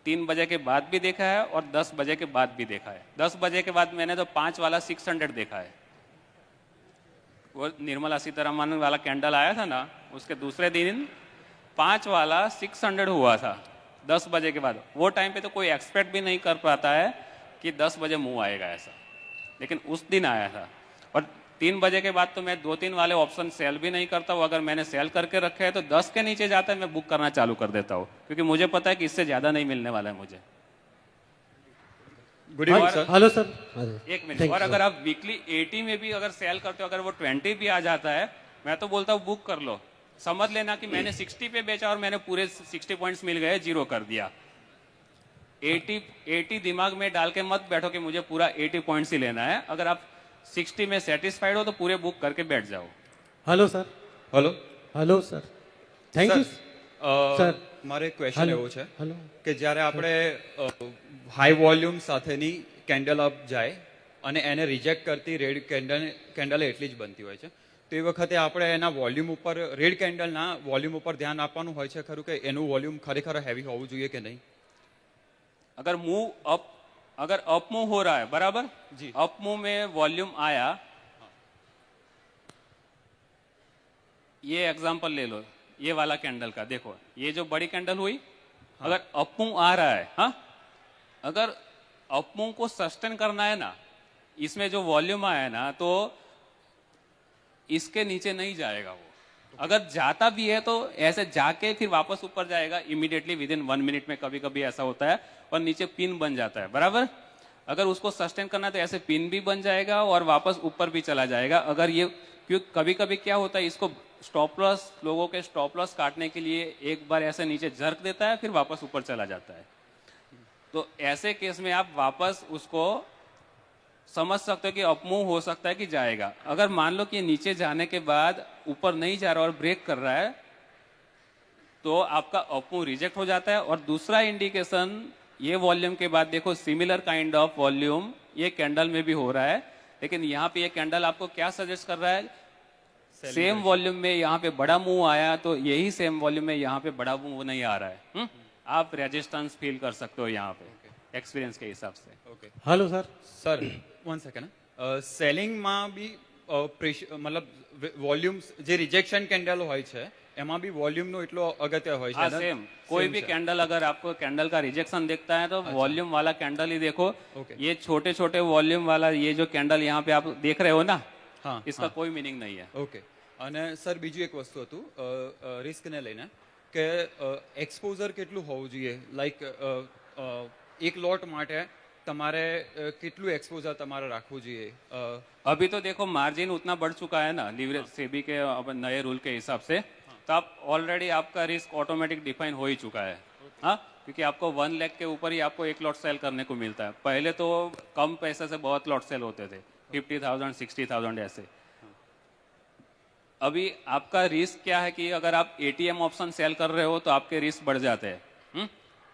3 बजे के बाद भी देखा है और 10 बजे के बाद भी देखा है। 10 बजे के बाद मैंने तो 5 वाला 600 देखा है। वो निर्मला सीतारमन वाला कैंडल आया था ना, उसके दूसरे दिन 5 वाला 600 हुआ था 10 बजे के बाद। वो टाइम पे तो कोई एक्सपेक्ट भी नहीं कर पाता है कि 10 बजे मूव आएगा ऐसा, लेकिन उस दिन आया था। और 3 बजे के बाद तो मैं 2-3 वाले ऑप्शन सेल भी नहीं करता हूँ। अगर मैंने सेल करके रखे हैं तो 10 के नीचे जाता है मैं बुक करना चालू कर देता हूँ, क्योंकि मुझे पता है कि इससे ज़्यादा नहीं मिलने वाला है मुझे। Good evening sir. Hello sir. एक मिनट। और अगर आप वीकली 80 में भी अगर सेल करते हो, अगर वो 20 भी आ जाता है, मैं तो बोलता हूँ बुक कर लो। समझ लेना कि मैंने 60 पे बेचा और मैंने पूरे 60 पॉइंट्स मिल गए, 0 कर दिया। 80 दिमाग में डाल के मत बैठो कि मुझे पूरा 80 पॉइंट्स ही लेना है। अगर आप 60 में सेटिस्फाइड हो तो पूरे बुक करके बैठ जाओ। Hello sir. Hello hello sir, thank you sir. મારે ક્વેશ્ચન એવો છે હેલો કે જ્યારે આપણે હાઈ વોલ્યુમ સાથેની કેન્ડલ અપ જાય અને એને રિજેક્ટ કરતી રેડ કેન્ડલ એટલી જ બનતી હોય છે, તો એ વખતે આપણે એના વોલ્યુમ ઉપર, રેડ કેન્ડલના વોલ્યુમ ઉપર ધ્યાન આપવાનું હોય છે ખરું, કે એનું વોલ્યુમ ખરેખર હેવી હોવું જોઈએ કે નહીં? अगर अप मूव हो रहा है, बराबर जी। अप मूव में वॉल्यूम आया, ये एग्जांपल ले लो, ये वाला कैंडल का देखो, ये जो बड़ी कैंडल हुई, अगर अप मूव आ रहा है, हाँ, अगर अप मूव को सस्टेन करना है ना, इसमें जो वॉल्यूम आया है ना, तो इसके नीचे नहीं जाएगा वो। अगर जाता भी है तो ऐसे जाके फिर वापस ऊपर जाएगा इमीडिएटली विदिन 1 मिनट में, कभी कभी ऐसा होता है, और नीचे पिन बन जाता है, बराबर। अगर उसको सस्टेन करना है तो ऐसे पिन भी बन जाएगा और वापस ऊपर भी चला जाएगा। अगर ये, क्योंकि कभी कभी क्या होता है, इसको स्टॉप लॉस, लोगों के स्टॉप लॉस काटने के लिए एक बार ऐसे नीचे झर्क देता है, फिर वापस ऊपर चला जाता है। तो ऐसे केस में आप वापस उसको समझ सकते हो कि अप मूव हो सकता है कि जाएगा। अगर मान लो कि नीचे जाने के बाद ऊपर नहीं जा रहा और ब्रेक कर रहा है, तो आपका अप मूव रिजेक्ट हो जाता है। और दूसरा इंडिकेशन, ये वॉल्यूम के बाद देखो सिमिलर काइंड ऑफ वॉल्यूम ये कैंडल में भी हो रहा है, लेकिन यहाँ पे ये कैंडल आपको क्या सजेस्ट कर रहा है, सेम वॉल्यूम में यहाँ पे बड़ा मूव आया तो यही सेम वॉल्यूम में यहाँ पे बड़ा मूव नहीं आ रहा है। आप रेजिस्टेंस फील कर सकते हो यहाँ पे एक्सपीरियंस के हिसाब से। Okay hello sir sir one second સેલિંગમાં બી મતલબ વોલ્યુમ્સ જે રિજેક્શન કેન્ડલ હોય છે એમાં બી વોલ્યુમનો એટલો અગત્ય હોય છે हाँ सेम, कोई भी कैंडल अगर आपको कैंडल का रिजेक्शन देखता है तो वॉल्यूम वाला कैंडल ही देखो। ओके। ये छोटे छोटे वॉल्यूम वाला ये जो कैंडल यहाँ पे आप देख रहे हो ना, હા इसका कोई मीनिंग नहीं है। ઓકે અને સર બીજું એક વસ્તુ હતું રિસ્કને લઈને કે એક્સપોઝર કેટલું હોવું જોઈએ લાઈક એક લોટ માટે તમારે કેટલું એક્સપોઝર તમારે રાખવું જોઈએ अभी तो देखो मार्जिन उतना बढ़ चुका है ना लीवरेज सेबी के अब नए रूल के हिसाब से, तो आप ऑलरेडी आपका रिस्क ऑटोमेटिक डिफाइन हो ही चुका है। हाँ, क्योंकि आपको 1 लाख के ऊपर ही आपको एक लॉट सेल करने को मिलता है। पहले तो कम पैसे से बहुत लॉट सेल होते थे, 50,000 60,000 ऐसे। अभी आपका रिस्क क्या है कि अगर आप एटीएम ऑप्शन सेल कर रहे हो तो आपके रिस्क बढ़ जाते हैं।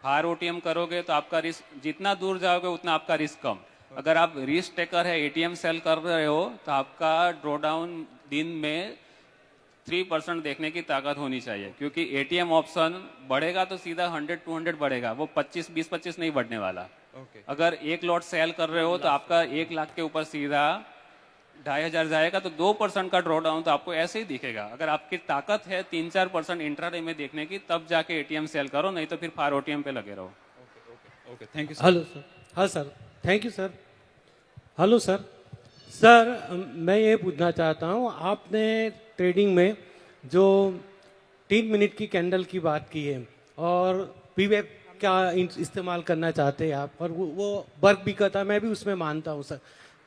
फार ओटीएम करोगे तो आपका रिस्क जितना दूर जाओगे उतना आपका रिस्क कम। अगर आप रिस्क टेकर है, एटीएम सेल कर रहे हो तो आपका ड्रॉडाउन दिन में 3% देखने की ताकत होनी चाहिए, क्योंकि एटीएम ऑप्शन बढ़ेगा तो सीधा 100-200 बढ़ेगा, वो 20-25 नहीं बढ़ने वाला। ઓકે अगर एक लॉट सेल कर रहे हो तो आपका 1 लाख के ऊपर सीधा 2,500 जाएगा, तो 2% का ड्रॉ डाउन तो आपको ऐसे ही दिखेगा। अगर आपकी ताकत है 3-4% इंट्राडे में देखने की, तब जाके एटीएम सेल करो, नहीं तो फिर फार ओटीएम पे लगे रहो। Okay thank you hello sir. हाँ sir, thank you sir. Hello sir. Sir मैं ये पूछना चाहता हूँ, आपने ट्रेडिंग में जो 3 मिनट की कैंडल की बात की है और पीवेप का इस्तेमाल करना चाहते हैं आप, और वो वर्क भी करता है, मैं भी उसमें मानता हूँ सर।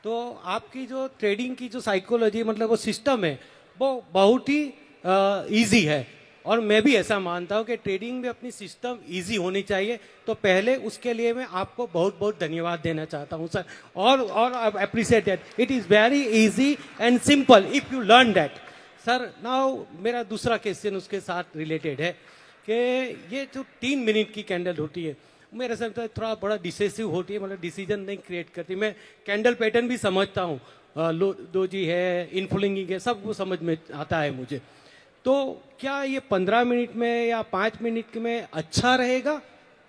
तो आपकी जो ट्रेडिंग की जो साइकोलॉजी मतलब वो सिस्टम है वो बहुत ही इजी है, और मैं भी ऐसा मानता हूँ कि ट्रेडिंग में अपनी सिस्टम इजी होनी चाहिए। तो पहले उसके लिए मैं आपको बहुत बहुत धन्यवाद देना चाहता हूँ सर, और I appreciate that it is very easy and simple if you learn that. Sir now मेरा दूसरा क्वेश्चन उसके साथ रिलेटेड है कि ये जो 3 मिनट की कैंडल होती है मेरे साथ थोड़ा बड़ा डिसेसिव होती है, मतलब डिसीजन नहीं क्रिएट करती। मैं कैंडल पैटर्न भी समझता हूँ, डोजी है, इनफ्लिंगिंग है, सब वो समझ में आता है मुझे। तो क्या ये 15 मिनट में या 5 मिनट में अच्छा रहेगा,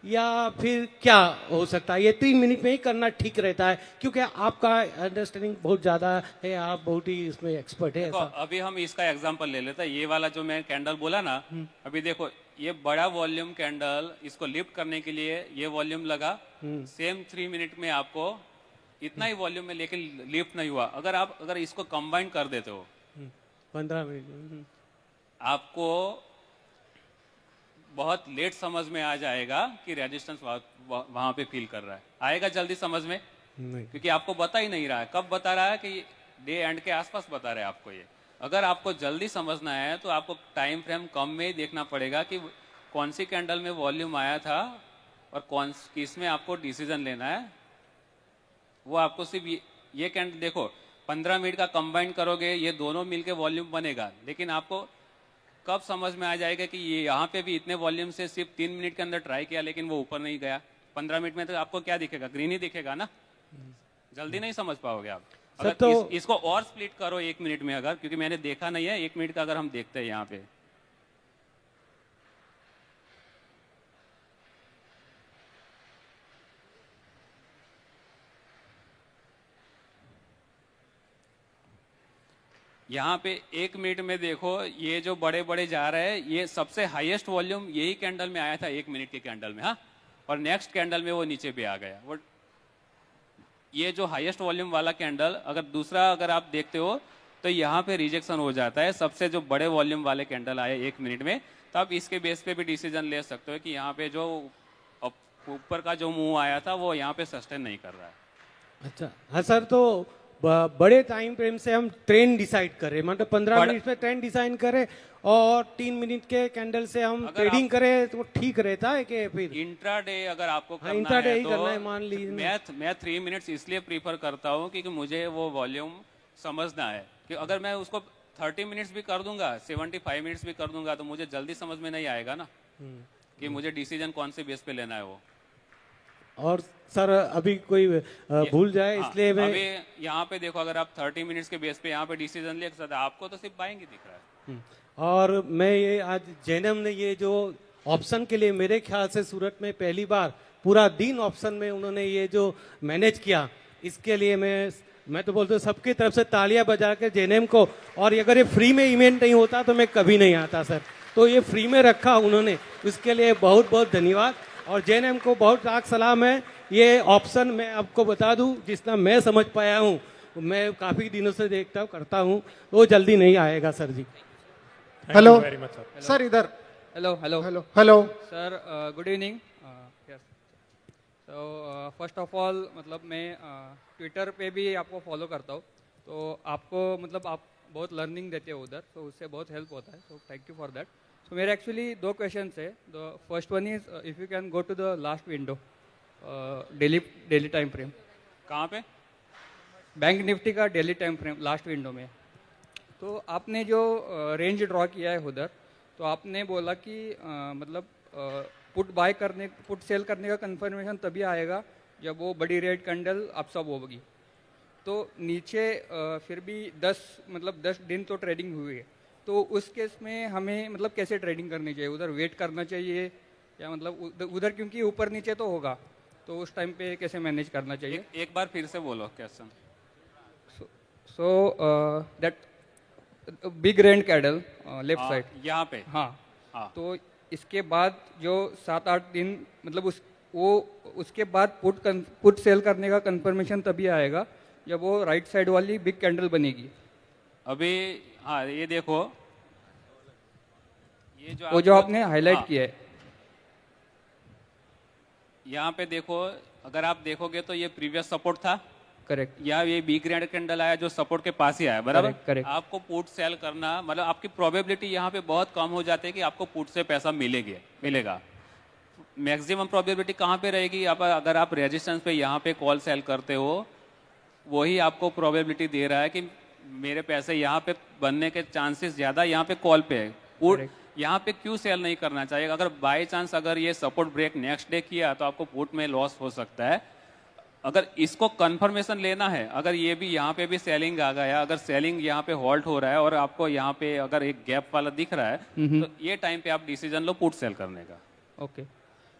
या फिर क्या हो सकता है ये 3 मिनट में ही करना ठीक रहता है, क्योंकि आपका अंडरस्टैंडिंग बहुत ज़्यादा है, आप बहुत ही इसमें एक्सपर्ट है देखो, ऐसा। अभी हम इसका एग्जांपल ले लेते हैं। ये वाला जो मैं कैंडल बोला ना, अभी देखो ये बड़ा वॉल्यूम कैंडल, इसको लिफ्ट करने के लिए ये वॉल्यूम लगा, सेम 3 मिनट में आपको इतना ही वॉल्यूम में, लेकिन लिफ्ट नहीं हुआ। अगर इसको कंबाइन कर देते हो 15 मिनट आपको बहुत लेट समझ में आ जाएगा कि रेजिस्टेंस वहां पे फील कर रहा है। आएगा जल्दी समझ में, नहीं। क्योंकि आपको बता ही नहीं रहा है। कब बता रहा है कि डे एंड के आसपास बता रहे हैं आपको ये। अगर आपको जल्दी समझना है तो आपको टाइम फ्रेम कम में ही देखना पड़ेगा कि कौन सी कैंडल में वॉल्यूम आया था और किस में आपको डिसीजन लेना है। वो आपको सिर्फ ये कैंडल देखो, 15 मिनट का कंबाइन करोगे, ये दोनों मिलके वॉल्यूम बनेगा, लेकिन आपको कब समझ में आ जाएगा कि ये यहाँ पे भी इतने वॉल्यूम से सिर्फ 3 मिनट के अंदर ट्राई किया लेकिन वो ऊपर नहीं गया। 15 मिनट में तो आपको क्या दिखेगा, ग्रीन ही दिखेगा ना, जल्दी नहीं समझ पाओगे आप। अगर तो इसको और स्प्लिट करो 1 मिनट में, अगर, क्योंकि मैंने देखा नहीं है 1 मिनट का, अगर हम देखते हैं यहाँ पे यहाँ पे 1 मिनट में देखो, ये जो बड़े बड़े जा रहे हैं, ये सबसे हाईएस्ट वॉल्यूम यही कैंडल में आया था 1 मिनट की कैंडल में। हाँ, और नेक्स्ट कैंडल में वो नीचे पे आ गया। वो ये जो हाईएस्ट वॉल्यूम वाला कैंडल, अगर दूसरा अगर आप देखते हो तो यहाँ पे रिजेक्शन हो जाता है। सबसे जो बड़े वॉल्यूम वाले कैंडल आए 1 मिनट में, तो आप इसके बेस पे भी डिसीजन ले सकते हो कि यहाँ पे जो ऊपर का जो मूव आया था वो यहाँ पे सस्टेन नहीं कर रहा है। अच्छा हाँ सर, तो बड़े टाइम फ्रेम से हम ट्रेंड डिसाइड करें, मतलब 15 मिनट में ट्रेंड डिसाइड करें और 3 मिनट के कैंडल से हम ट्रेडिंग करें तो ठीक रहता है कि फिर इंट्राडे अगर आपको करना इंट्राडे है ही तो करना है, मान लीजिए मैं 3 मिनट्स इसलिए प्रीफर करता हूँ क्योंकि मुझे वो वॉल्यूम समझना है कि अगर मैं उसको 30 मिनट्स भी कर दूंगा, 75 मिनट्स भी कर दूंगा, तो मुझे जल्दी समझ में नहीं आएगा ना कि मुझे डिसीजन कौन से बेस पे लेना है वो। और सर अभी कोई भूल जाए इसलिए मैं अभी यहाँ पे देखो, अगर आप 30 मिनट्स के बेस पे यहाँ पे डिसीजन ले सकते, आपको तो सिर्फ बाइंग ही दिख रहा है। और मैं ये आज जैनम ने ये जो ऑप्शन के लिए मेरे ख्याल से सूरत में पहली बार पूरा दिन ऑप्शन में उन्होंने ये जो मैनेज किया, इसके लिए मैं तो बोलता हूँ सबकी तरफ से तालियां बजा के जेएनएम को। और अगर ये फ्री में इवेंट नहीं होता तो मैं कभी नहीं आता सर, तो ये फ्री में रखा उन्होंने, उसके लिए बहुत बहुत धन्यवाद। और जेएनएम को बहुत लाख सलाम है। ये ऑप्शन मैं आपको बता दूं, जितना मैं समझ पाया हूँ, मैं काफ़ी दिनों से देखता हूँ करता हूँ, वो जल्दी नहीं आएगा sir ji. Hello very much sir. Sir, इधर Hello, hello. Hello hello. Sir, good evening. Yes. So, first of all, मतलब मैं ट्विटर पे भी आपको फॉलो करता हूँ, तो आपको मतलब आप बहुत लर्निंग देते हो उधर, तो उससे बहुत हेल्प होता है, तो thank you for that. So मेरे एक्चुअली 2 क्वेश्चन है। The first one is if you can go to the last window, daily time frame, कहाँ पे? बैंक निफ्टी का daily time frame last window में। तो आपने जो रेंज ड्रॉ किया है उधर, तो आपने बोला कि मतलब पुट सेल करने का कंफर्मेशन तभी आएगा जब वो बड़ी रेड कैंडल अपसब होगी। तो नीचे फिर भी 10 दिन तो ट्रेडिंग हुई है, तो उस केस में हमें मतलब कैसे ट्रेडिंग करनी चाहिए? उधर वेट करना चाहिए या मतलब उधर क्योंकि ऊपर नीचे तो होगा, तो उस टाइम पे कैसे मैनेज करना चाहिए? एक बार फिर से बोलो question. So that big red candle left side, यहाँ पे। हाँ, हाँ। तो इसके बाद जो 7-8 दिन मतलब उसके बाद पुट सेल करने का कंफर्मेशन तभी आएगा जब वो राइट साइड वाली बिग कैंडल बनेगी। अभी हाँ, ये देखो, ये वो जो आपने हाईलाइट किया है, यहाँ पे देखो, अगर आप देखोगे तो ये प्रीवियस सपोर्ट था, करेक्ट, या ये बिग रेड कैंडल आया जो सपोर्ट के पास ही आया, बराबर। Correct. आपको पुट सेल करना मतलब आपकी प्रोबेबिलिटी यहाँ पे बहुत कम हो जाती है कि आपको पुट से पैसा मिलेगा। मैक्सिमम प्रोबेबिलिटी कहाँ पे रहेगी? अगर आप रेजिस्टेंस पे यहाँ पे कॉल सेल करते हो, वही आपको प्रोबेबिलिटी दे रहा है कि मेरे पैसे यहाँ पे बनने के चांसेस ज़्यादा यहाँ पे कॉल पे है। पुट यहाँ पे क्यों सेल नहीं करना चाहिए? अगर बाई चांस अगर ये सपोर्ट ब्रेक नेक्स्ट डे किया तो आपको पुट में लॉस हो सकता है। अगर इसको कंफर्मेशन लेना है, अगर ये भी यहाँ पे भी सेलिंग आ गया, अगर सेलिंग यहाँ पे हॉल्ट हो रहा है और आपको यहाँ पे अगर एक गैप वाला दिख रहा है, तो ये टाइम पे आप डिसीजन लो पुट सेल करने का। ओके।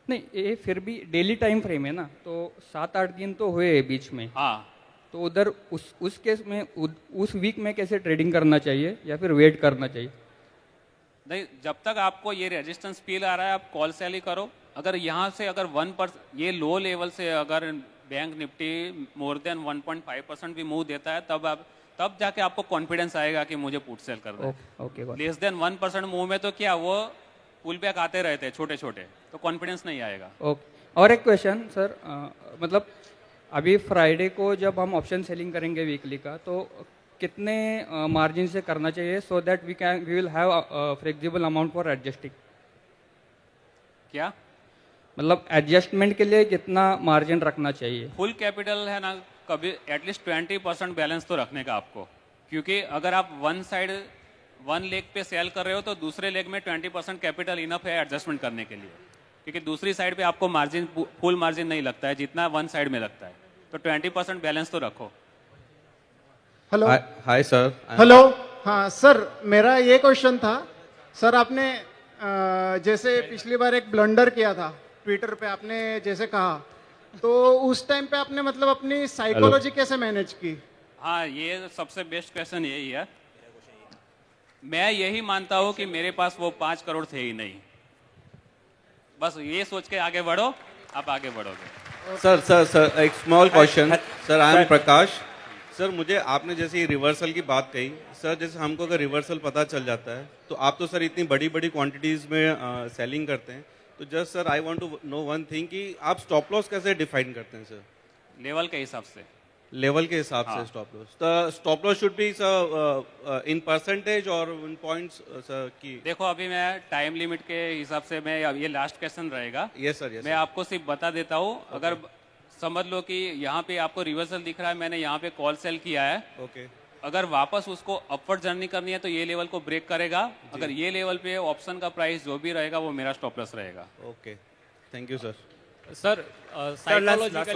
नहीं, ये फिर भी डेली टाइम फ्रेम है ना, तो 7-8 दिन तो हुए बीच में। हाँ, तो उधर उस केस में उस वीक में कैसे ट्रेडिंग करना चाहिए या फिर वेट करना चाहिए? नहीं, जब तक आपको ये रेजिस्टेंस फील आ रहा है आप कॉल सेल ही करो। अगर यहाँ से अगर 1% ये लो लेवल से अगर बैंक निफ्टी मोर देन 1.5% भी मूव देता है, तब जाके आपको कॉन्फिडेंस आएगा कि मुझे पुट सेल करना है। ओके, लेस देन 1% मूव में तो क्या वो पुल बैक आते रहते हैं छोटे छोटे, तो कॉन्फिडेंस नहीं आएगा। ओके। और एक क्वेश्चन सर, मतलब अभी फ्राइडे को जब हम ऑप्शन सेलिंग करेंगे वीकली का, तो कितने मार्जिन से करना चाहिए so that we will have flexible amount for adjusting? क्या मतलब एडजस्टमेंट के लिए कितना मार्जिन रखना चाहिए? फुल कैपिटल है ना, कभी एटलीस्ट 20% बैलेंस तो रखने का आपको, क्योंकि अगर आप वन लेग पे सेल कर रहे हो तो दूसरे लेग में 20% कैपिटल इनफ है एडजस्टमेंट करने के लिए, क्योंकि दूसरी साइड पे आपको मार्जिन फुल मार्जिन नहीं लगता है जितना वन साइड में लगता है, तो 20% बैलेंस तो रखो। Hello hi sir. हेलो। हाँ सर, मेरा ये क्वेश्चन था सर, आपने जैसे पिछली बार एक ब्लंडर किया था ट्विटर पे, आपने जैसे कहा, तो उस टाइम पे आपने मतलब अपनी साइकोलॉजी कैसे मैनेज की? हाँ, ये सबसे बेस्ट क्वेश्चन यही है। मैं यही मानता हूँ कि मेरे पास वो 5 करोड़ थे ही नहीं, बस ये सोच के आगे बढ़ो, आप आगे बढ़ोगे। सर एक small question. Sir I am Prakash. Sir मुझे आपने जैसे रिवर्सल की बात कही, सर जैसे हमको अगर रिवर्सल पता चल जाता है, तो आप तो सर इतनी बड़ी बड़ी क्वांटिटीज में सेलिंग करते हैं, तो just sir I want to know one thing कि आप स्टॉप लॉस कैसे डिफाइन करते हैं सर? लेवल के हिसाब से। लेवल के हिसाब से स्टॉप लॉस, तो stop loss should be sir in percentage और इन पॉइंट्स सर की? देखो, अभी मैं टाइम लिमिट के हिसाब से मैं ये लास्ट क्वेश्चन रहेगा। Yes sir, yes. मैं आपको सिर्फ बता देता हूँ, अगर समझ लो कि यहाँ पे आपको रिवर्सल दिख रहा है, मैंने यहाँ पे कॉल सेल किया है, ओके। अगर वापस उसको अपवर्ड जर्नी करनी है तो ये लेवल को ब्रेक करेगा। अगर ये लेवल पे ऑप्शन का प्राइस जो भी रहेगा वो मेरा स्टॉप लॉस रहेगा। Okay, thank you sir. Sir psychologically